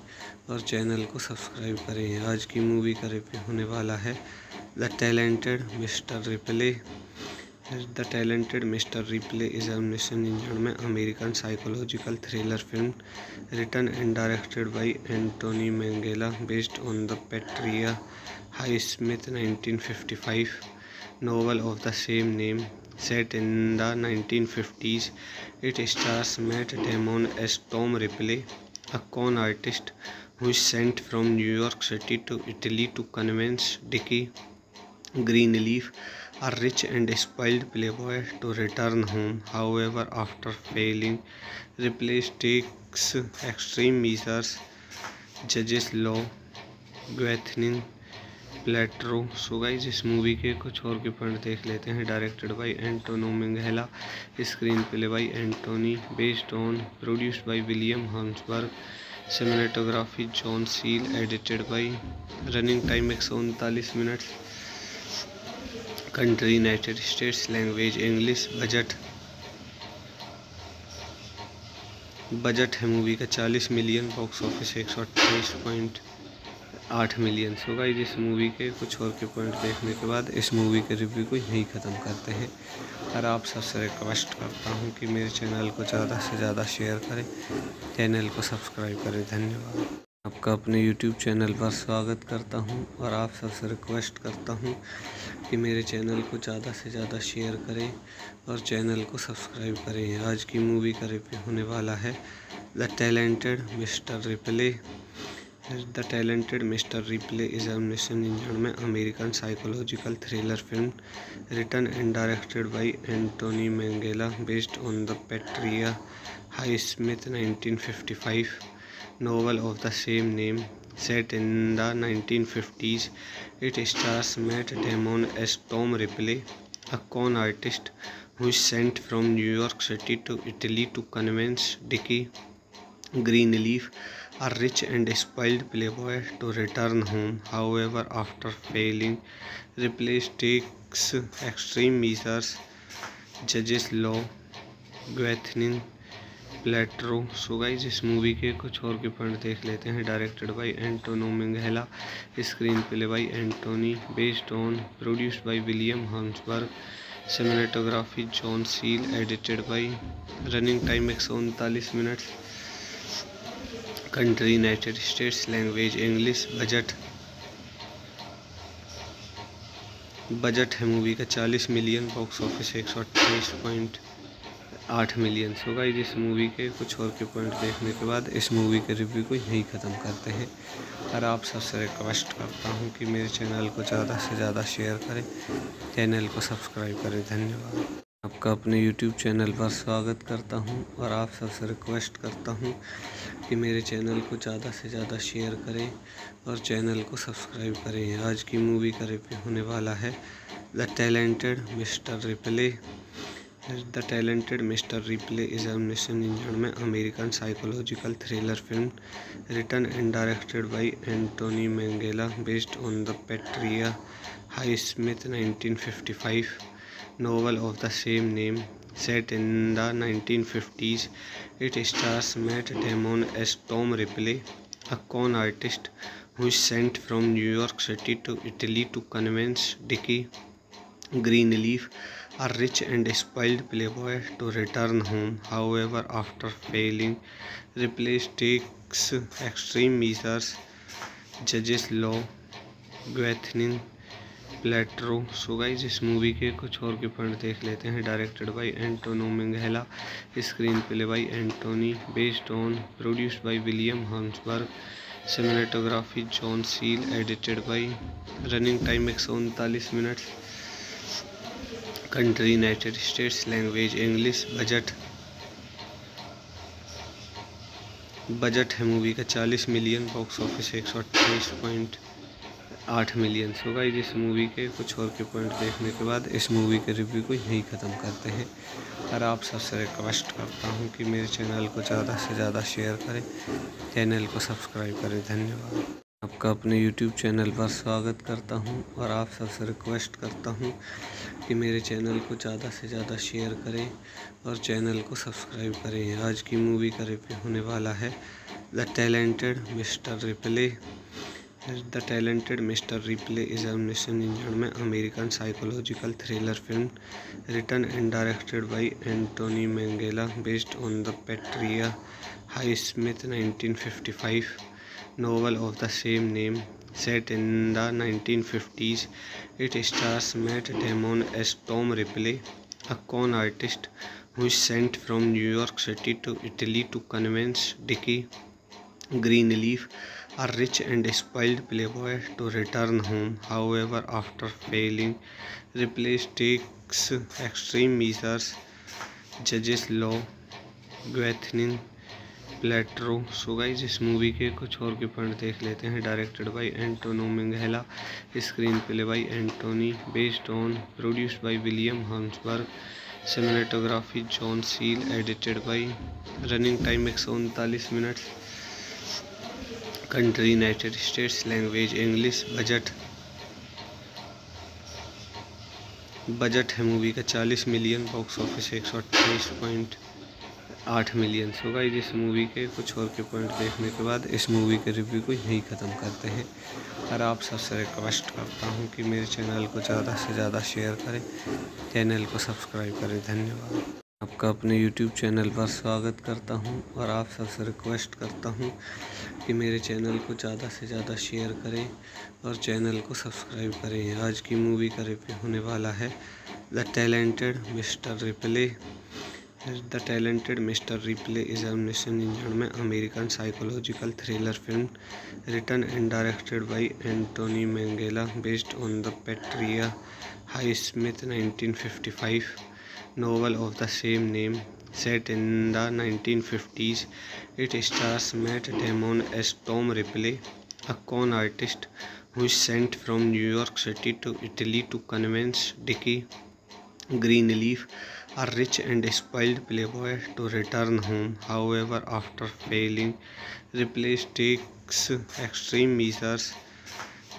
और चैनल को सब्सक्राइब करें। आज की मूवी का रिव्यू होने वाला है the talented mister Ripley. The talented mister Ripley is a nation engine में American psychological thriller film written and directed by Anthony Minghella based on the Patricia Highsmith 1955 novel of the same name set in the 1950s. It stars Matt Damon as Tom Ripley, a con artist who is sent from New York City to Italy to convince Dickie Greenleaf, a rich and spoiled playboy, to return home. However, after failing, Ripley takes extreme measures, judges law, Gwyneth Paltrow. So guys, इस मूवी के कुछ और के पॉइंट देख लेते हैं। Directed by Anthony Minghella, screen play by Anthony, based on, produced by William हम्सबर्ग, cinematography John Seale, edited by, running time 139 minute, country United States, language English. Budget है मूवी का 40 million, box office 128.8 million. So guys, इस मूवी के कुछ और के पॉइंट देखने के बाद इस मूवी के रिव्यू को यहीं ख़त्म करते हैं और आप सबसे रिक्वेस्ट करता हूं कि मेरे चैनल को ज़्यादा से ज़्यादा शेयर करें, चैनल को सब्सक्राइब करें। धन्यवाद। आपका अपने YouTube चैनल पर स्वागत करता हूं और आप सबसे रिक्वेस्ट करता हूं कि मेरे चैनल को ज़्यादा से ज़्यादा शेयर करें और चैनल को सब्सक्राइब करें। आज की मूवी का रिव्यू होने वाला है the talented mister Ripley. The talented mister Ripley is 1999 में American psychological thriller film written and directed by Anthony Minghella based on the Patricia Highsmith 1955 novel of the same name. Set in the 1950s, it stars Matt Damon as Tom Ripley, a con artist who is sent from New York City to Italy to convince Dickie Greenleaf, a rich and spoiled playboy, to return home. However, after failing, Ripley takes extreme measures, judges law, Gwyneth Paltrow. So guys, इस मूवी के कुछ और के पॉइंट देख लेते हैं। Directed by Anthony Minghella, screen play by Anthony, based on, produced by William हम्सबर्ग, cinematography John Seale, edited by, running time 139 minute, country United States, language English. Budget है मूवी का 40 million, box office 128.8 million. So guys, इस मूवी के कुछ और के पॉइंट देखने के बाद इस मूवी के रिव्यू को यहीं ख़त्म करते हैं। और आप सबसे रिक्वेस्ट करता हूं कि मेरे चैनल को ज़्यादा से ज़्यादा शेयर करें, चैनल को सब्सक्राइब करें। धन्यवाद। आपका अपने YouTube चैनल पर स्वागत करता हूं और आप सबसे रिक्वेस्ट करता हूं कि मेरे चैनल को ज़्यादा से ज़्यादा शेयर करें और चैनल को सब्सक्राइब करें। आज की मूवी का रिव्यू होने वाला है the talented mister Ripley. The talented mister Ripley is 1999 में American psychological thriller film written and directed by Anthony Minghella based on the Patricia Highsmith 1955 novel of the same name. Set in the 1950s, it stars Matt Damon as Tom Ripley, a con artist who is sent from New York City to Italy to convince Dickie Greenleaf, a rich and spoiled playboy, to return home. However, after failing, Ripley takes extreme measures, judges law, Gwyneth Paltrow. So guys, इस मूवी के कुछ और के पॉइंट देख लेते हैं। Directed by Anthony Minghella, screen play by Anthony, based on, produced by William हम्सबर्ग, cinematography John Seale, edited by, running time 139 minute, country United States, language English. Budget है मूवी का 40 million, box office 128.8 million. So guys, इस मूवी के कुछ और के पॉइंट देखने के बाद इस मूवी के रिव्यू को यहीं ख़त्म करते हैं। और आप सबसे रिक्वेस्ट करता हूं कि मेरे चैनल को ज़्यादा से ज़्यादा शेयर करें, चैनल को सब्सक्राइब करें। धन्यवाद। आपका अपने YouTube चैनल पर स्वागत करता हूं और आप सबसे रिक्वेस्ट करता हूं कि मेरे चैनल को ज़्यादा से ज़्यादा शेयर करें और चैनल को सब्सक्राइब करें। आज की मूवी का रिव्यू होने वाला है the talented mister Ripley. The talented mister Ripley is 1999 में American psychological thriller film written and directed by Anthony Minghella based on the Patricia Highsmith 1955 novel of the same name. Set in the 1950s, it stars Matt Damon as Tom Ripley, a con artist who is sent from New York City to Italy to convince Dickie Greenleaf, a rich and spoiled playboy, to return home. However, after failing, Ripley takes extreme measures, judges law, Gwyneth Paltrow. So guys, इस मूवी के कुछ और के पॉइंट देख लेते हैं। Directed by Anthony Minghella, screen play by Anthony, based on, produced by William हम्सबर्ग, cinematography John Seale, edited by, running time 139 minute, country United States, language English. Budget है मूवी का 40 million, box office 128.8 million. So guys, इस मूवी के कुछ और के पॉइंट देखने के बाद इस मूवी के रिव्यू को यहीं ख़त्म करते हैं। और आप सबसे रिक्वेस्ट करता हूं कि मेरे चैनल को ज़्यादा से ज़्यादा शेयर करें, चैनल को सब्सक्राइब करें। धन्यवाद। आपका अपने YouTube चैनल पर स्वागत करता हूं और आप सबसे रिक्वेस्ट करता हूं कि मेरे चैनल को ज़्यादा से ज़्यादा शेयर करें और चैनल को सब्सक्राइब करें। आज की मूवी का रिव्यू होने वाला है the talented mister replay. The Talented Mr. Ripley is a 1999 में American psychological thriller film written and directed by Anthony Minghella based on the Patricia Highsmith 1955 novel of the same name set in the 1950s. It stars Matt Damon as Tom Ripley, a con artist who is sent from New York City to Italy to convince Dickie Greenleaf, a rich and spoiled playboy, to return home. However, after failing, Ripley takes extreme measures.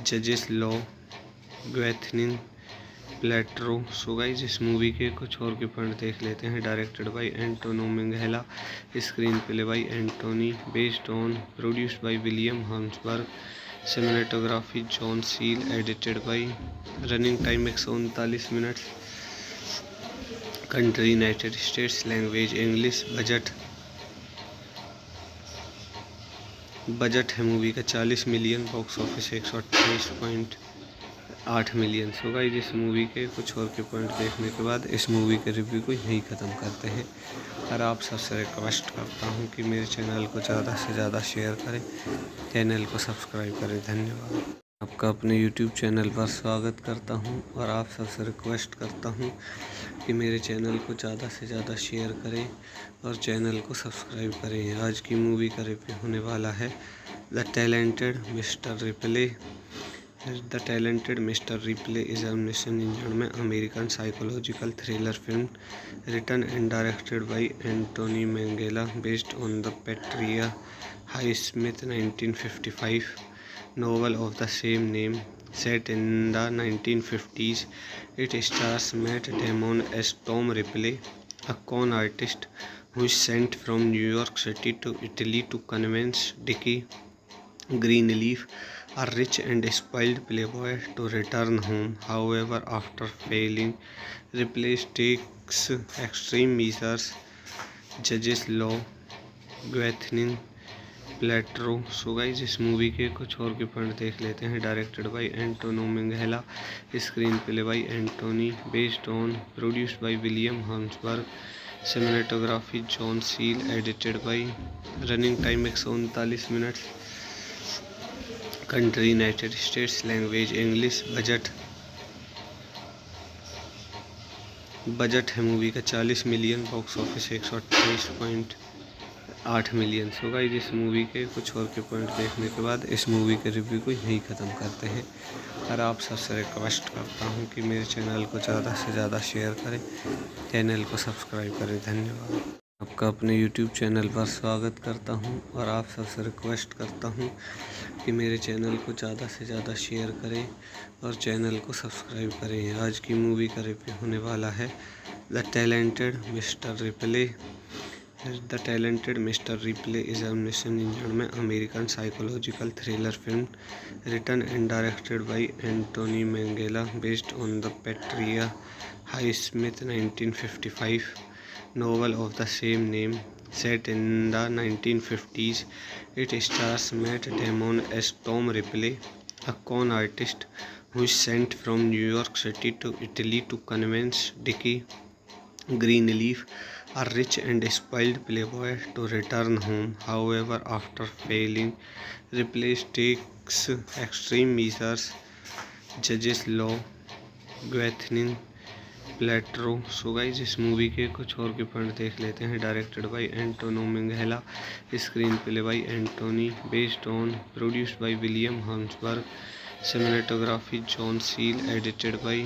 Judges Law, Gwyneth Paltrow. So guys इस मूवी के कुछ और के पॉइंट देख लेते हैं। Directed by Anthony Minghella, screen play by Anthony, based on, produced by William हम्सबर्ग, cinematography John Seale, edited by, running time 139 minute, country United States, language English. Budget है मूवी का 40 million, box office 128.8 million. So guys इस मूवी के कुछ और के पॉइंट देखने के बाद इस मूवी के रिव्यू को यहीं ख़त्म करते हैं। और आप सबसे रिक्वेस्ट करता हूं कि मेरे चैनल को ज़्यादा से ज़्यादा शेयर करें, चैनल को सब्सक्राइब करें। धन्यवाद। आपका अपने YouTube चैनल पर स्वागत करता हूं और आप सबसे रिक्वेस्ट करता हूं कि मेरे चैनल को ज़्यादा से ज़्यादा शेयर करें और चैनल को सब्सक्राइब करें। आज की मूवी का रिव्यू होने वाला है the talented mister Ripley. The talented mister Ripley is a 1999 में American psychological thriller film written and directed by Anthony Minghella based on the Patricia Highsmith 1955 novel of the same name set in the 1950s. It stars Matt Damon as Tom Ripley, a con artist who is sent from New York City to Italy to convince Dickie Greenleaf, a rich and spoiled playboy, to return home. However, after failing, Ripley takes extreme measures. Judges Law, Gwyneth Paltrow. So guys इस मूवी के कुछ और के पॉइंट देख लेते हैं। Directed by Anthony Minghella, screen play by Anthony, based on, produced by William हम्सबर्ग, cinematography John Seale, edited by, running time 139 minute, country United States, language English. Budget है मूवी का 40 million, box office 128.8 million. So guys इस मूवी के कुछ और के पॉइंट देखने के बाद इस मूवी के रिव्यू को यहीं ख़त्म करते हैं। और आप सबसे रिक्वेस्ट करता हूं कि मेरे चैनल को ज़्यादा से ज़्यादा शेयर करें, चैनल को सब्सक्राइब करें। धन्यवाद। आपका अपने YouTube चैनल पर स्वागत करता हूं और आप सबसे रिक्वेस्ट करता हूं कि मेरे चैनल को ज़्यादा से ज़्यादा शेयर करें और चैनल को सब्सक्राइब करें। आज की मूवी का रिव्यू होने वाला है the talented mister Ripley. The talented mister Ripley is a 1999 में American psychological thriller film written and directed by Anthony Minghella based on the Patricia Highsmith 1955 novel of the same name set in the 1950s. It stars Matt Damon as Tom Ripley, a con artist who is sent from New York City to Italy to convince Dickie Greenleaf, a rich and spoiled playboy, to return home. However, after failing, Ripley takes extreme measures. Judges Law, Gwyneth Paltrow. So guys इस मूवी के कुछ और के पॉइंट देख लेते हैं। Directed by Anthony Minghella, screen play by Anthony, based on, produced by William हम्सबर्ग, cinematography John Seale, edited by,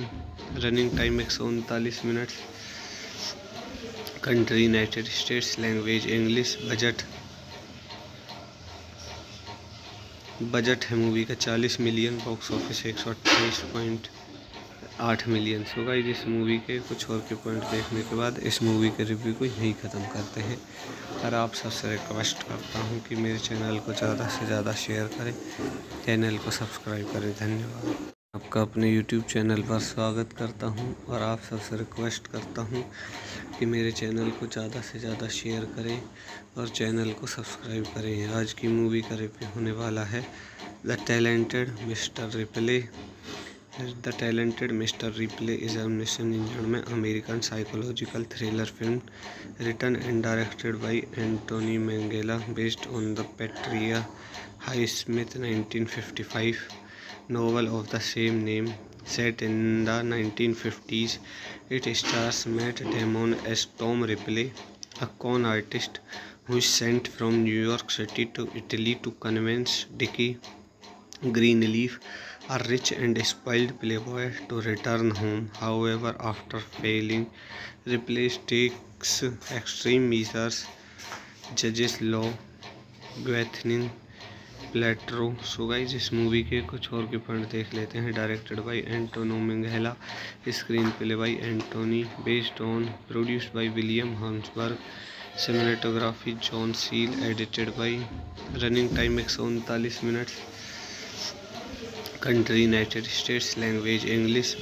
running time 139 minute, country United States, language English. Budget है मूवी का 40 million, box office 128.8 million. So guys इस मूवी के कुछ और के पॉइंट देखने के बाद इस मूवी के रिव्यू को यहीं ख़त्म करते हैं। और आप सबसे रिक्वेस्ट करता हूं कि मेरे चैनल को ज़्यादा से ज़्यादा शेयर करें, चैनल को सब्सक्राइब करें। धन्यवाद। आपका अपने YouTube चैनल पर स्वागत करता हूं और आप सबसे रिक्वेस्ट करता हूं कि मेरे चैनल को ज़्यादा से ज़्यादा शेयर करें और चैनल को सब्सक्राइब करें। आज की मूवी का रिव्यू होने वाला है the talented mister Ripley. The talented mister Ripley is a 1999 में American psychological thriller film written and directed by Anthony Minghella based on the Patricia Highsmith 1955 novel of the same name set in the 1950s. It stars Matt Damon as Tom Ripley, a con artist who is sent from New York City to Italy to convince Dickie Greenleaf, a rich and spoiled playboy, to return home. However, after failing, Ripley takes extreme measures, judges law, Gwyneth Paltrow. So guys, इस मूवी के कुछ और के पॉइंट देख लेते हैं। Directed by Anthony Minghella, screen play by Anthony, based on, produced by William हम्सबर्ग, cinematography John Seale, edited by, running time 139 minute, country United States, language English.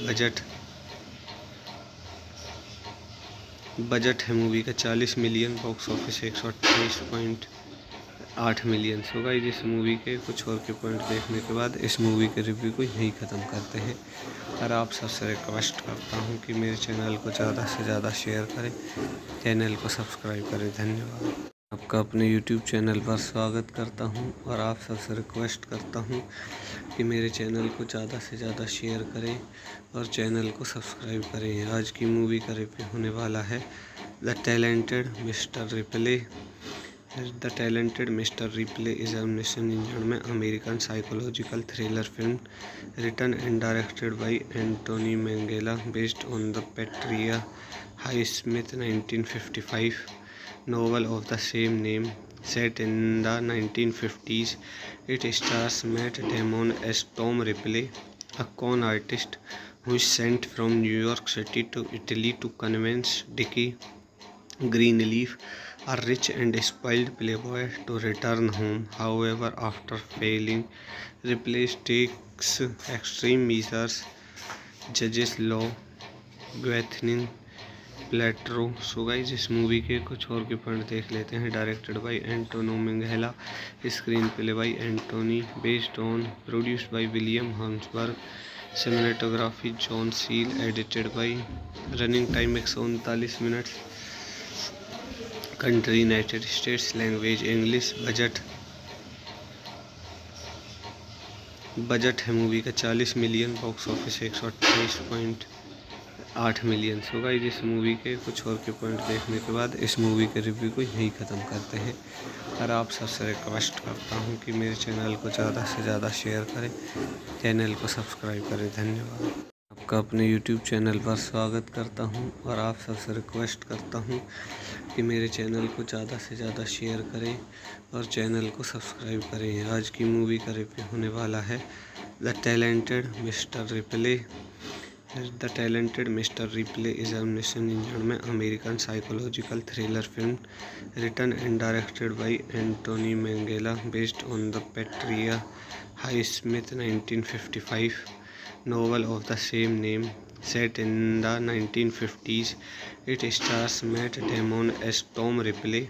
Budget है मूवी का 40 million, box office 128.8 million. So guys, इस मूवी के कुछ और के पॉइंट देखने के बाद इस मूवी के रिव्यू को यहीं ख़त्म करते हैं और आप सबसे रिक्वेस्ट करता हूं कि मेरे चैनल को ज़्यादा से ज़्यादा शेयर करें, चैनल को सब्सक्राइब करें। धन्यवाद। आपका अपने YouTube चैनल पर स्वागत करता हूं और आप सबसे रिक्वेस्ट करता हूं कि मेरे चैनल को ज़्यादा से ज़्यादा शेयर करें और चैनल को सब्सक्राइब करें। आज की मूवी का रिव्यू होने वाला है the talented mister Ripley. The talented mister Ripley is a 1999 में American psychological thriller film written and directed by Anthony Minghella based on the Patricia Highsmith 1955 novel of the same name set in the 1950s. It stars Matt Damon as Tom Ripley, a con artist who is sent from New York City to Italy to convince Dickie Greenleaf, a rich and spoiled playboy, to return home. However, after failing, Ripley takes extreme measures, judges law, Gwyneth Paltrow. So guys, इस मूवी के कुछ और के पॉइंट देख लेते हैं। Directed by Anthony Minghella, screen play by Anthony, based on, produced by William हम्सबर्ग, cinematography John Seale, edited by, running time 139 minute, country United States, language English. Budget है मूवी का 40 million, box office 128.8 million. So guys, इस मूवी के कुछ और के पॉइंट देखने के बाद इस मूवी के रिव्यू को यहीं ख़त्म करते हैं और आप सबसे रिक्वेस्ट करता हूं कि मेरे चैनल को ज़्यादा से ज़्यादा शेयर करें, चैनल को सब्सक्राइब करें। धन्यवाद। आपका अपने YouTube चैनल पर स्वागत करता हूं और आप सबसे रिक्वेस्ट करता हूं कि मेरे चैनल को ज़्यादा से ज़्यादा शेयर करें और चैनल को सब्सक्राइब करें। आज की मूवी का रिव्यू होने वाला है the talented mister Ripley. The talented mister Ripley is a 1999 में American psychological thriller film written and directed by Anthony Minghella based on the Patricia Highsmith 1955 novel of the same name set in the 1950s. It stars Matt Damon as Tom Ripley,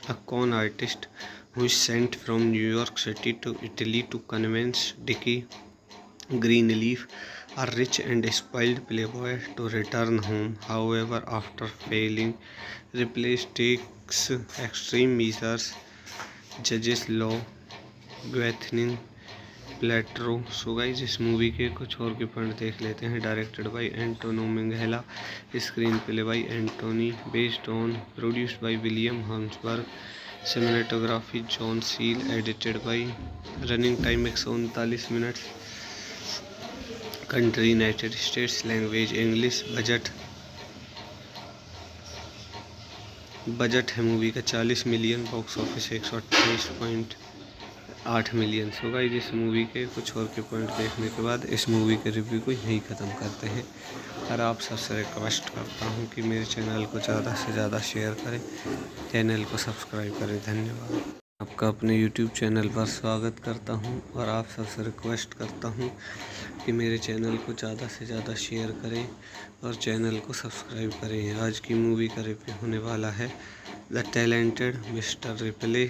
a con artist who is sent from New York City to Italy to convince Dickie Greenleaf, a rich and spoiled playboy, to return home. However, after failing, Ripley takes extreme measures, judges law, Gwyneth Paltrow. So guys, इस मूवी के कुछ और के पॉइंट देख लेते हैं। Directed by Anthony Minghella, screen play by Anthony, based on, produced by William हम्सबर्ग, cinematography John Seale, edited by, running time 139 minute, country United States, language English. Budget है मूवी का 40 million, box office 128.8 million. So guys, इस मूवी के कुछ और के पॉइंट देखने के बाद इस मूवी के रिव्यू को यहीं ख़त्म करते हैं और आप सबसे रिक्वेस्ट करता हूं कि मेरे चैनल को ज़्यादा से ज़्यादा शेयर करें, चैनल को सब्सक्राइब करें। धन्यवाद। आपका अपने YouTube चैनल पर स्वागत करता हूं और आप सबसे रिक्वेस्ट करता हूं कि मेरे चैनल को ज़्यादा से ज़्यादा शेयर करें और चैनल को सब्सक्राइब करें। आज की मूवी का रिव्यू होने वाला है the talented mister Ripley.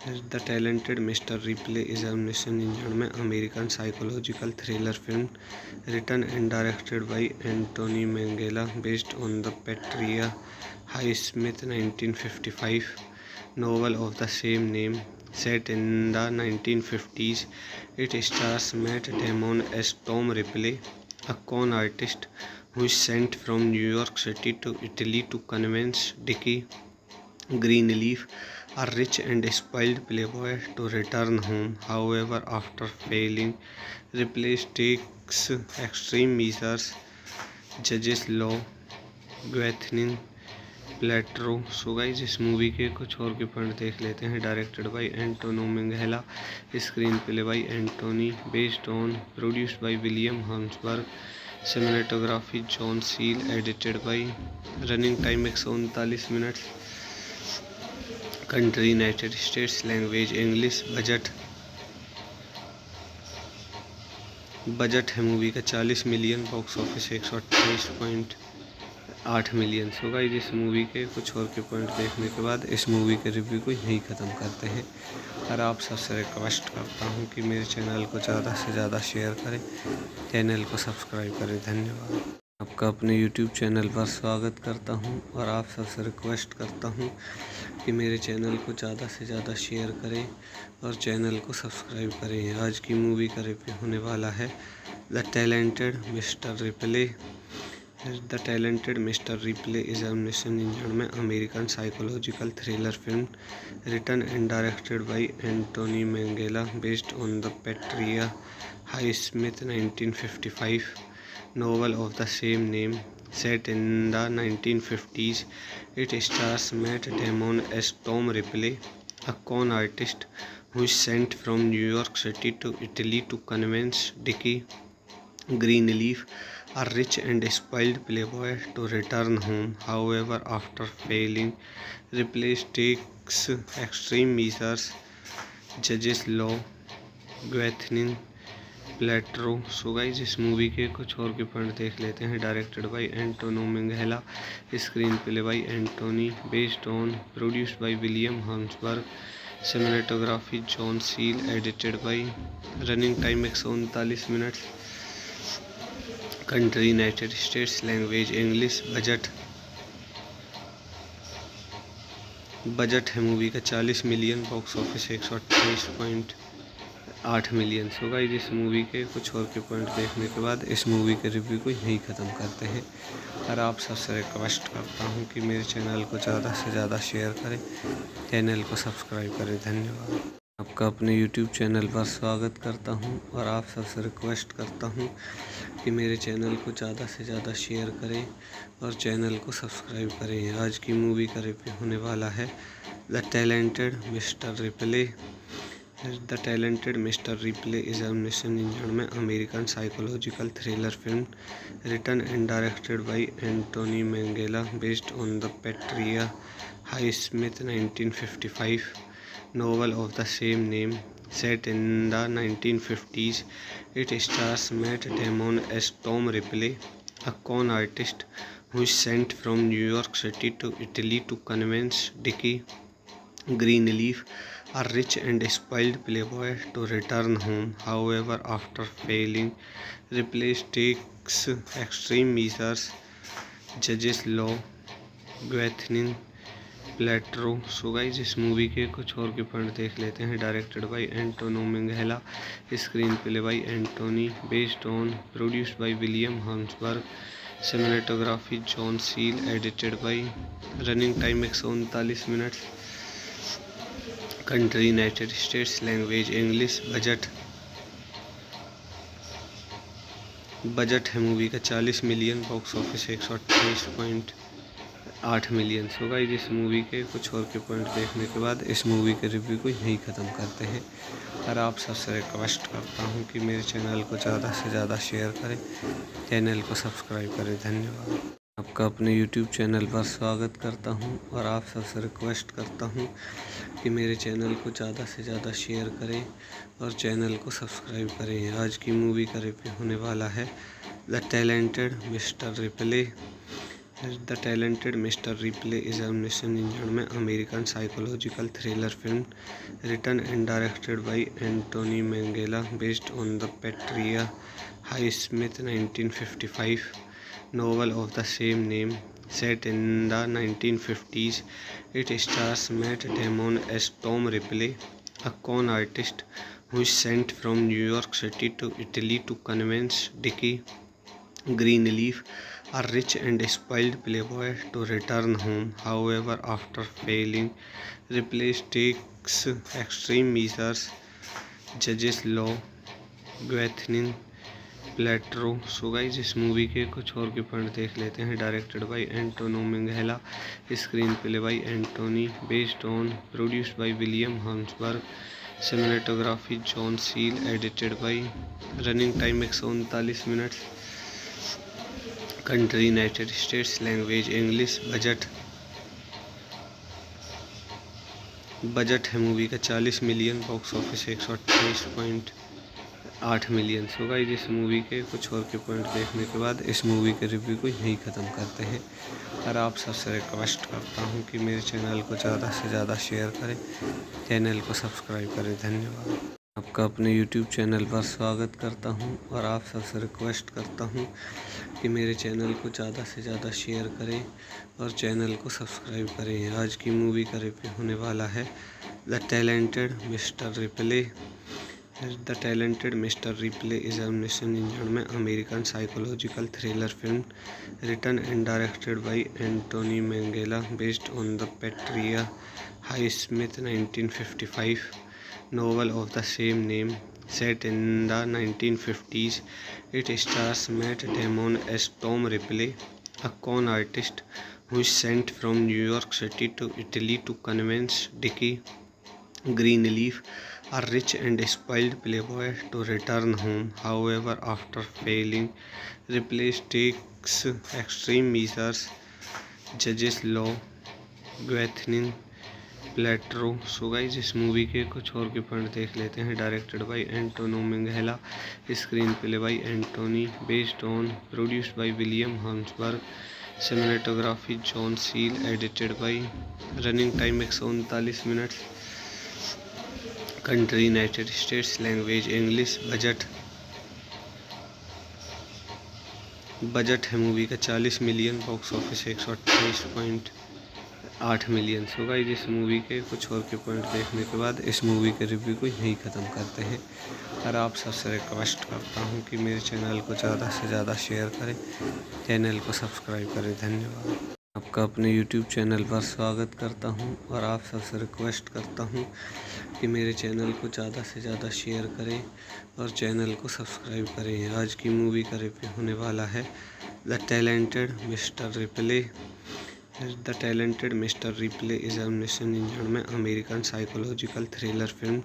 The talented mister Ripley is 1999 में American psychological thriller film written and directed by Anthony Minghella based on the Patricia Highsmith 1955 novel of the same name. Set in the 1950s, it stars Matt Damon as Tom Ripley, a con artist who is sent from New York City to Italy to convince Dickie Greenleaf, a rich and spoiled playboy, to return home. However, after failing, Ripley takes extreme measures, judges law, Gwyneth Paltrow. So guys, इस मूवी के कुछ और के पॉइंट देख लेते हैं। Directed by Anthony Minghella, screen play by Anthony, based on, produced by William हम्सबर्ग, cinematography John Seale, edited by, running time 139 minute, country United States, language English. Budget है मूवी का 40 million, box office 128.8 million. So guys, इस मूवी के कुछ और के पॉइंट देखने के बाद इस मूवी के रिव्यू को यहीं ख़त्म करते हैं। और आप सबसे रिक्वेस्ट करता हूं कि मेरे चैनल को ज़्यादा से ज़्यादा शेयर करें, चैनल को सब्सक्राइब करें। धन्यवाद। आपका अपने YouTube चैनल पर स्वागत करता हूं और आप सबसे रिक्वेस्ट करता हूं कि मेरे चैनल को ज़्यादा से ज़्यादा शेयर करें और चैनल को सब्सक्राइब करें। आज की मूवी का रिव्यू होने वाला है the talented mister Ripley. The talented mister Ripley is 1999 में American psychological thriller film written and directed by Anthony Minghella based on the Patricia Highsmith 1955 novel of the same name. Set in the 1950s, it stars Matt Damon as Tom Ripley, a con artist who is sent from New York City to Italy to convince Dickie Greenleaf, a rich and spoiled playboy, to return home. However, after failing, Ripley takes extreme measures, judges law, Gwyneth Paltrow. So guys, इस मूवी के कुछ और के पॉइंट देख लेते हैं। Directed by Anthony Minghella, screen play by Anthony, based on, produced by William हम्सबर्ग, cinematography John Seale, edited by, running time 139 minute, country United States, language English. Budget है मूवी का 40 million, box office 128.8 million. So guys, इस मूवी के कुछ और के पॉइंट देखने के बाद इस मूवी के रिव्यू को यहीं ख़त्म करते हैं। और आप सबसे रिक्वेस्ट करता हूं कि मेरे चैनल को ज़्यादा से ज़्यादा शेयर करें, चैनल को सब्सक्राइब करें। धन्यवाद। आपका अपने YouTube चैनल पर स्वागत करता हूं और आप सबसे रिक्वेस्ट करता हूं कि मेरे चैनल को ज़्यादा से ज़्यादा शेयर करें और चैनल को सब्सक्राइब करें। आज की मूवी का रिव्यू होने वाला है the talented mister Ripley. The talented mister Ripley is 1999 में American psychological thriller film written and directed by Anthony Minghella based on the Patricia Highsmith 1955 novel of the same name. Set in the 1950s, it stars Matt Damon as Tom Ripley, a con artist who is sent from New York City to Italy to convince Dickie Greenleaf, a rich and spoiled playboy, to return home. However, after failing, Ripley takes extreme measures, judges law, Gwyneth Paltrow. So guys, इस मूवी के कुछ और के पॉइंट देख लेते हैं। Directed by Anthony Minghella, screen play by Anthony, based on, produced by William हम्सबर्ग, cinematography John Seale, edited by, running time 139 minute, country United States, language English. Budget है मूवी का 40 million, box office 128.8 million. So guys, इस मूवी के कुछ और के पॉइंट देखने के बाद इस मूवी के रिव्यू को यहीं ख़त्म करते हैं। और आप सबसे रिक्वेस्ट करता हूं कि मेरे चैनल को ज़्यादा से ज़्यादा शेयर करें, चैनल को सब्सक्राइब करें। धन्यवाद। आपका अपने YouTube चैनल पर स्वागत करता हूं और आप सबसे रिक्वेस्ट करता हूं कि मेरे चैनल को ज़्यादा से ज़्यादा शेयर करें और चैनल को सब्सक्राइब करें। आज की मूवी का रिव्यू होने वाला है the talented mister Ripley. The talented mister Ripley is a 1999 में American psychological thriller film written and directed by Anthony Minghella based on the Patricia Highsmith 1955 novel of the same name set in the 1950s. It stars Matt Damon as Tom Ripley, a con artist who is sent from New York City to Italy to convince Dickie Greenleaf, a rich and spoiled playboy, to return home. However, after failing, Ripley takes extreme measures, judges law, Gwyneth Paltrow. So guys इस मूवी के कुछ और के पॉइंट देख लेते हैं। Directed by Anthony Minghella, screen play by Anthony, based on, produced by William हम्सबर्ग, cinematography John Seale, edited by, running time 139 minute, country United States, language English. Budget है मूवी का 40 million, box office 128.8 million. So guys इस मूवी के कुछ और के पॉइंट देखने के बाद इस मूवी के रिव्यू को यहीं ख़त्म करते हैं और आप सबसे रिक्वेस्ट करता हूं कि मेरे चैनल को ज़्यादा से ज़्यादा शेयर करें, चैनल को सब्सक्राइब करें। धन्यवाद। आपका अपने YouTube चैनल पर स्वागत करता हूं और आप सबसे रिक्वेस्ट करता हूं कि मेरे चैनल को ज़्यादा से ज़्यादा शेयर करें और चैनल को सब्सक्राइब करें। आज की मूवी का रिव्यू होने वाला है the talented mister Ripley. The talented mister Ripley is a 1999 में American psychological thriller film written and directed by Anthony Minghella based on the Patricia Highsmith 1955 novel of the same name set in the 1950s. It stars Matt Damon as Tom Ripley, a con artist who is sent from New York City to Italy to convince Dickie Greenleaf, a rich and spoiled playboy, to return home. However, after failing, Ripley takes extreme measures, judges law, Gwyneth Paltrow. So guys इस मूवी के कुछ और के पॉइंट देख लेते हैं। Directed by Anthony Minghella, screen play by Anthony, based on, produced by William हम्सबर्ग, cinematography John Seale, edited by, running time 139 minute, country United States, language English. Budget है मूवी का 40 million, box office 128.8 million. So guys इस मूवी के कुछ और के पॉइंट देखने के बाद इस मूवी के रिव्यू को यहीं ख़त्म करते हैं और आप सबसे रिक्वेस्ट करता हूं कि मेरे चैनल को ज़्यादा से ज़्यादा शेयर करें, चैनल को सब्सक्राइब करें। धन्यवाद। आपका अपने YouTube चैनल पर स्वागत करता हूं और आप सबसे रिक्वेस्ट करता हूं कि मेरे चैनल को ज़्यादा से ज़्यादा शेयर करें और चैनल को सब्सक्राइब करें। आज की मूवी का रिव्यू होने वाला है the talented mister Ripley. The talented mister Ripley is a 1999 में American psychological thriller film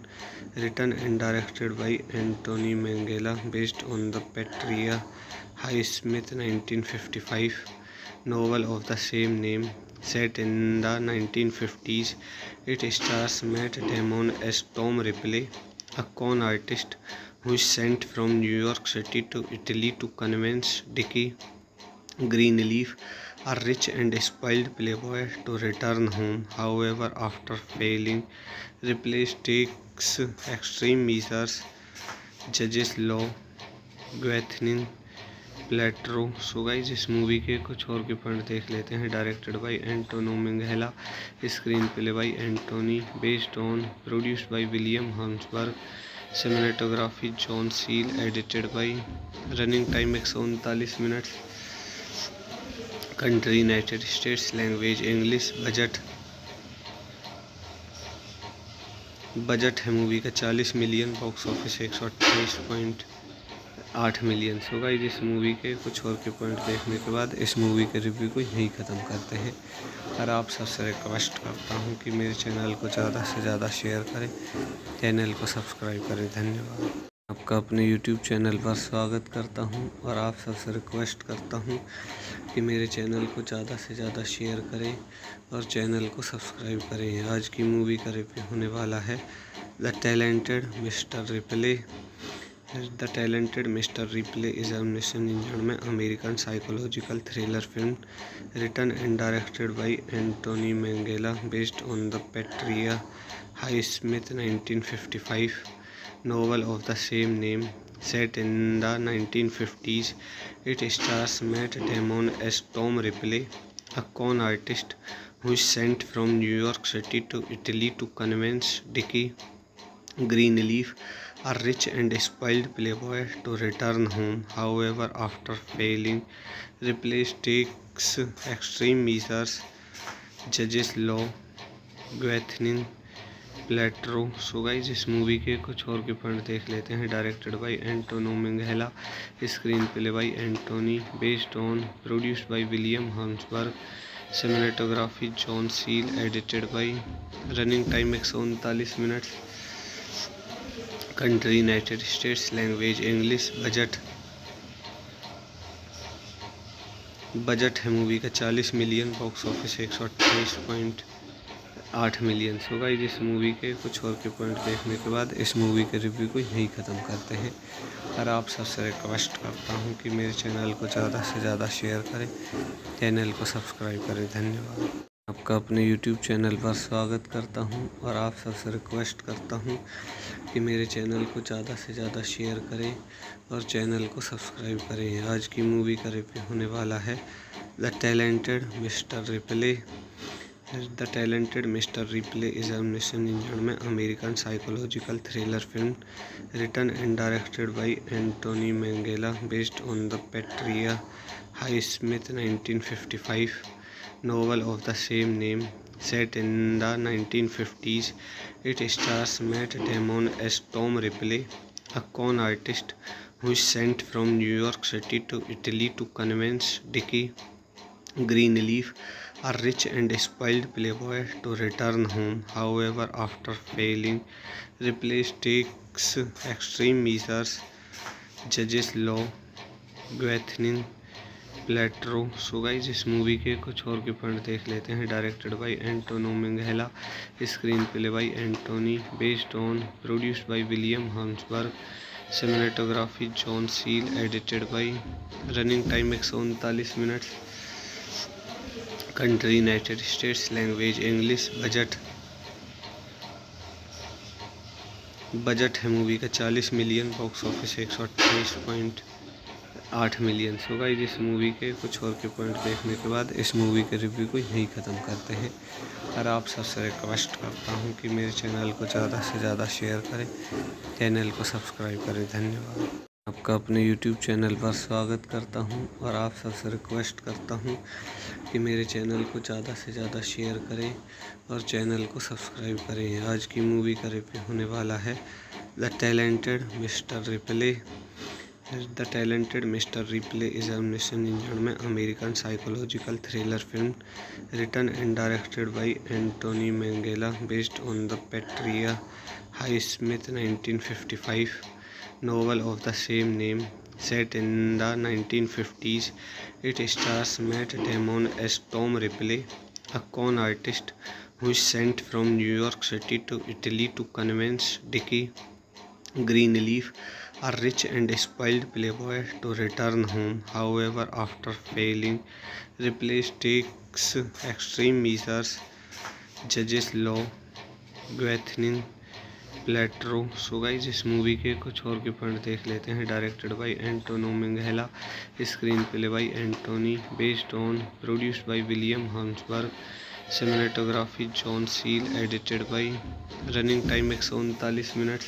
written and directed by Anthony Minghella based on the Patricia Highsmith 1955 novel of the same name set in the 1950s. It stars Matt Damon as Tom Ripley, a con artist who is sent from New York City to Italy to convince Dickie Greenleaf, a rich and spoiled playboy, to return home. However, after failing, Ripley takes extreme measures, judges law, Gwyneth Paltrow. So guys इस मूवी के कुछ और के पॉइंट देख लेते हैं। Directed by Anthony Minghella, screen play by Anthony, based on, produced by William हम्सबर्ग, cinematography John Seale, edited by, running time 139 minute, country United States, language English. Budget है मूवी का 40 million, box office 128.8 million. So guys इस मूवी के कुछ और के पॉइंट देखने के बाद इस मूवी के रिव्यू को यहीं ख़त्म करते हैं और आप सबसे रिक्वेस्ट करता हूं कि मेरे चैनल को ज़्यादा से ज़्यादा शेयर करें, चैनल को सब्सक्राइब करें। धन्यवाद। आपका अपने YouTube चैनल पर स्वागत करता हूं और आप सबसे रिक्वेस्ट करता हूं कि मेरे चैनल को ज़्यादा से ज़्यादा शेयर करें और चैनल को सब्सक्राइब करें। आज की मूवी का रिव्यू होने वाला है the talented mister Ripley. The talented mister Ripley is a nation engine में American psychological thriller film written and directed by Anthony Minghella based on the Patricia Highsmith 1955 novel of the same name set in the 1950s. It stars Matt Damon as Tom Ripley, a con artist who is sent from New York City to Italy to convince Dickie Greenleaf, a rich and spoiled playboy, to return home. However, after failing, Ripley takes extreme measures, judges law, Gwyneth Paltrow. So guys इस मूवी के कुछ और के पॉइंट देख लेते हैं। Directed by Anthony Minghella, screen play by Anthony, based on, produced by William हम्सबर्ग, cinematography John Seale, edited by, running time 139 minute, country United States, language English. Budget है मूवी का 40 million, box office 128.8 million. So guys इस मूवी के कुछ और के पॉइंट देखने के बाद इस मूवी के रिव्यू को यहीं ख़त्म करते हैं और आप सबसे रिक्वेस्ट करता हूं कि मेरे चैनल को ज़्यादा से ज़्यादा शेयर करें, चैनल को सब्सक्राइब करें। धन्यवाद। आपका अपने YouTube चैनल पर स्वागत करता हूं और आप सबसे रिक्वेस्ट करता हूं कि मेरे चैनल को ज़्यादा से ज़्यादा शेयर करें और चैनल को सब्सक्राइब करें। आज की मूवी का रिव्यू होने वाला है the talented mister Ripley. The talented mister Ripley is a nation engine में American psychological thriller film written and directed by Anthony Minghella based on the Patricia Highsmith 1955 novel of the same name set in the 1950s. It stars Matt Damon as Tom Ripley, a con artist who is sent from New York City to Italy to convince Dickie Greenleaf, a rich and spoiled playboy, to return home. However, after failing, Ripley takes extreme measures, judges law, Gwyneth Paltrow. So guys इस मूवी के कुछ और के पॉइंट देख लेते हैं। Directed by Anthony Minghella, screen play by Anthony, based on, produced by William हम्सबर्ग, cinematography John Seale, edited by, running time 139 minute, country United States, language English. Budget है मूवी का 40 million, box office 128.8 million. So guys इस मूवी के कुछ और के पॉइंट देखने के बाद इस मूवी के रिव्यू को यहीं ख़त्म करते हैं और आप सबसे रिक्वेस्ट करता हूं कि मेरे चैनल को ज़्यादा से ज़्यादा शेयर करें, चैनल को सब्सक्राइब करें। धन्यवाद। आपका अपने YouTube चैनल पर स्वागत करता हूं और आप सबसे रिक्वेस्ट करता हूं कि मेरे चैनल को ज़्यादा से ज़्यादा शेयर करें और चैनल को सब्सक्राइब करें। आज की मूवी का रिव्यू होने वाला है the talented mister Ripley. The talented mister Ripley is a nation engine में American psychological thriller film written and directed by Anthony Minghella based on the Patricia Highsmith 1955 novel of the same name set in the 1950s. It stars Matt Damon as Tom Ripley, a con artist who is sent from New York City to Italy to convince Dickie Greenleaf, a rich and spoiled playboy, to return home. However, after failing, Ripley takes extreme measures, judges law, Gwyneth Paltrow. So guys इस मूवी के कुछ और के पॉइंट देख लेते हैं। Directed by Anthony Minghella, screen play by Anthony, based on, produced by William हम्सबर्ग, cinematography John Seale, edited by, running time 139 minute,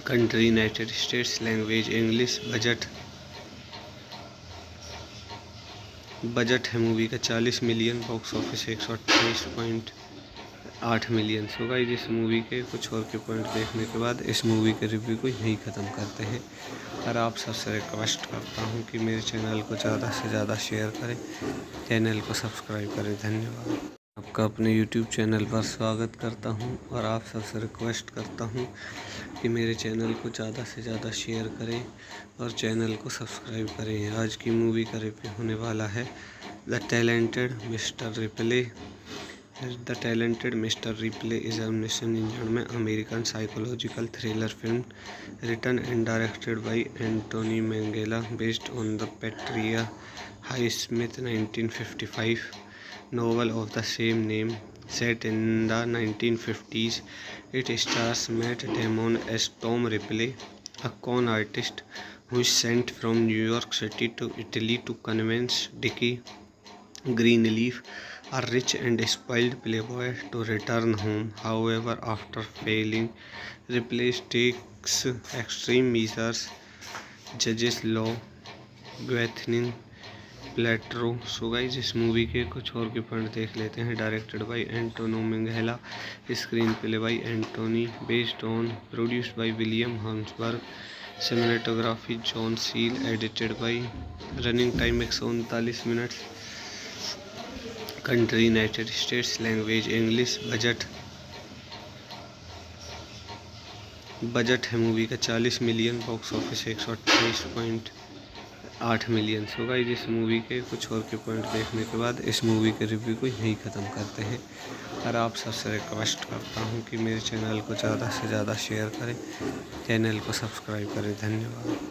country United States, language English. Budget है मूवी का 40 million, box office 128.8 million. So guys इस मूवी के कुछ और के पॉइंट देखने के बाद इस मूवी के रिव्यू को यहीं ख़त्म करते हैं और आप सबसे रिक्वेस्ट करता हूं कि मेरे चैनल को ज़्यादा से ज़्यादा शेयर करें, चैनल को सब्सक्राइब करें। धन्यवाद। आपका अपने YouTube चैनल पर स्वागत करता हूं और आप सबसे रिक्वेस्ट करता हूं कि मेरे चैनल को ज़्यादा से ज़्यादा शेयर करें और चैनल को सब्सक्राइब करें। आज की मूवी का रिव्यू होने वाला है the talented mister Ripley. The talented mister Ripley is a mission engine American psychological thriller film written and directed by Anthony Minghella based on the Patricia Highsmith 1955 novel of the same name set in the 1950s. It stars Matt Damon as Tom Ripley, a con artist who is sent from New York City to Italy to convince Dickie Greenleaf, a rich and spoiled playboy, to return home. However, after failing, Ripley takes extreme measures, judges law, Gwyneth Paltrow. So guys इस मूवी के कुछ और के पॉइंट देख लेते हैं। Directed by Anthony Minghella, screen play by Anthony, based on, produced by William हम्सबर्ग, cinematography John Seale, edited by, running time 139 minute, country United States, language English, budget है मूवी का 40 million, box office 128.8 million. So guys इस मूवी के कुछ और के पॉइंट देखने के बाद इस मूवी के रिव्यू को यहीं ख़त्म करते हैं। और आप सबसे रिक्वेस्ट करता हूं कि मेरे चैनल को ज़्यादा से ज़्यादा शेयर करें, चैनल को सब्सक्राइब करें। धन्यवाद।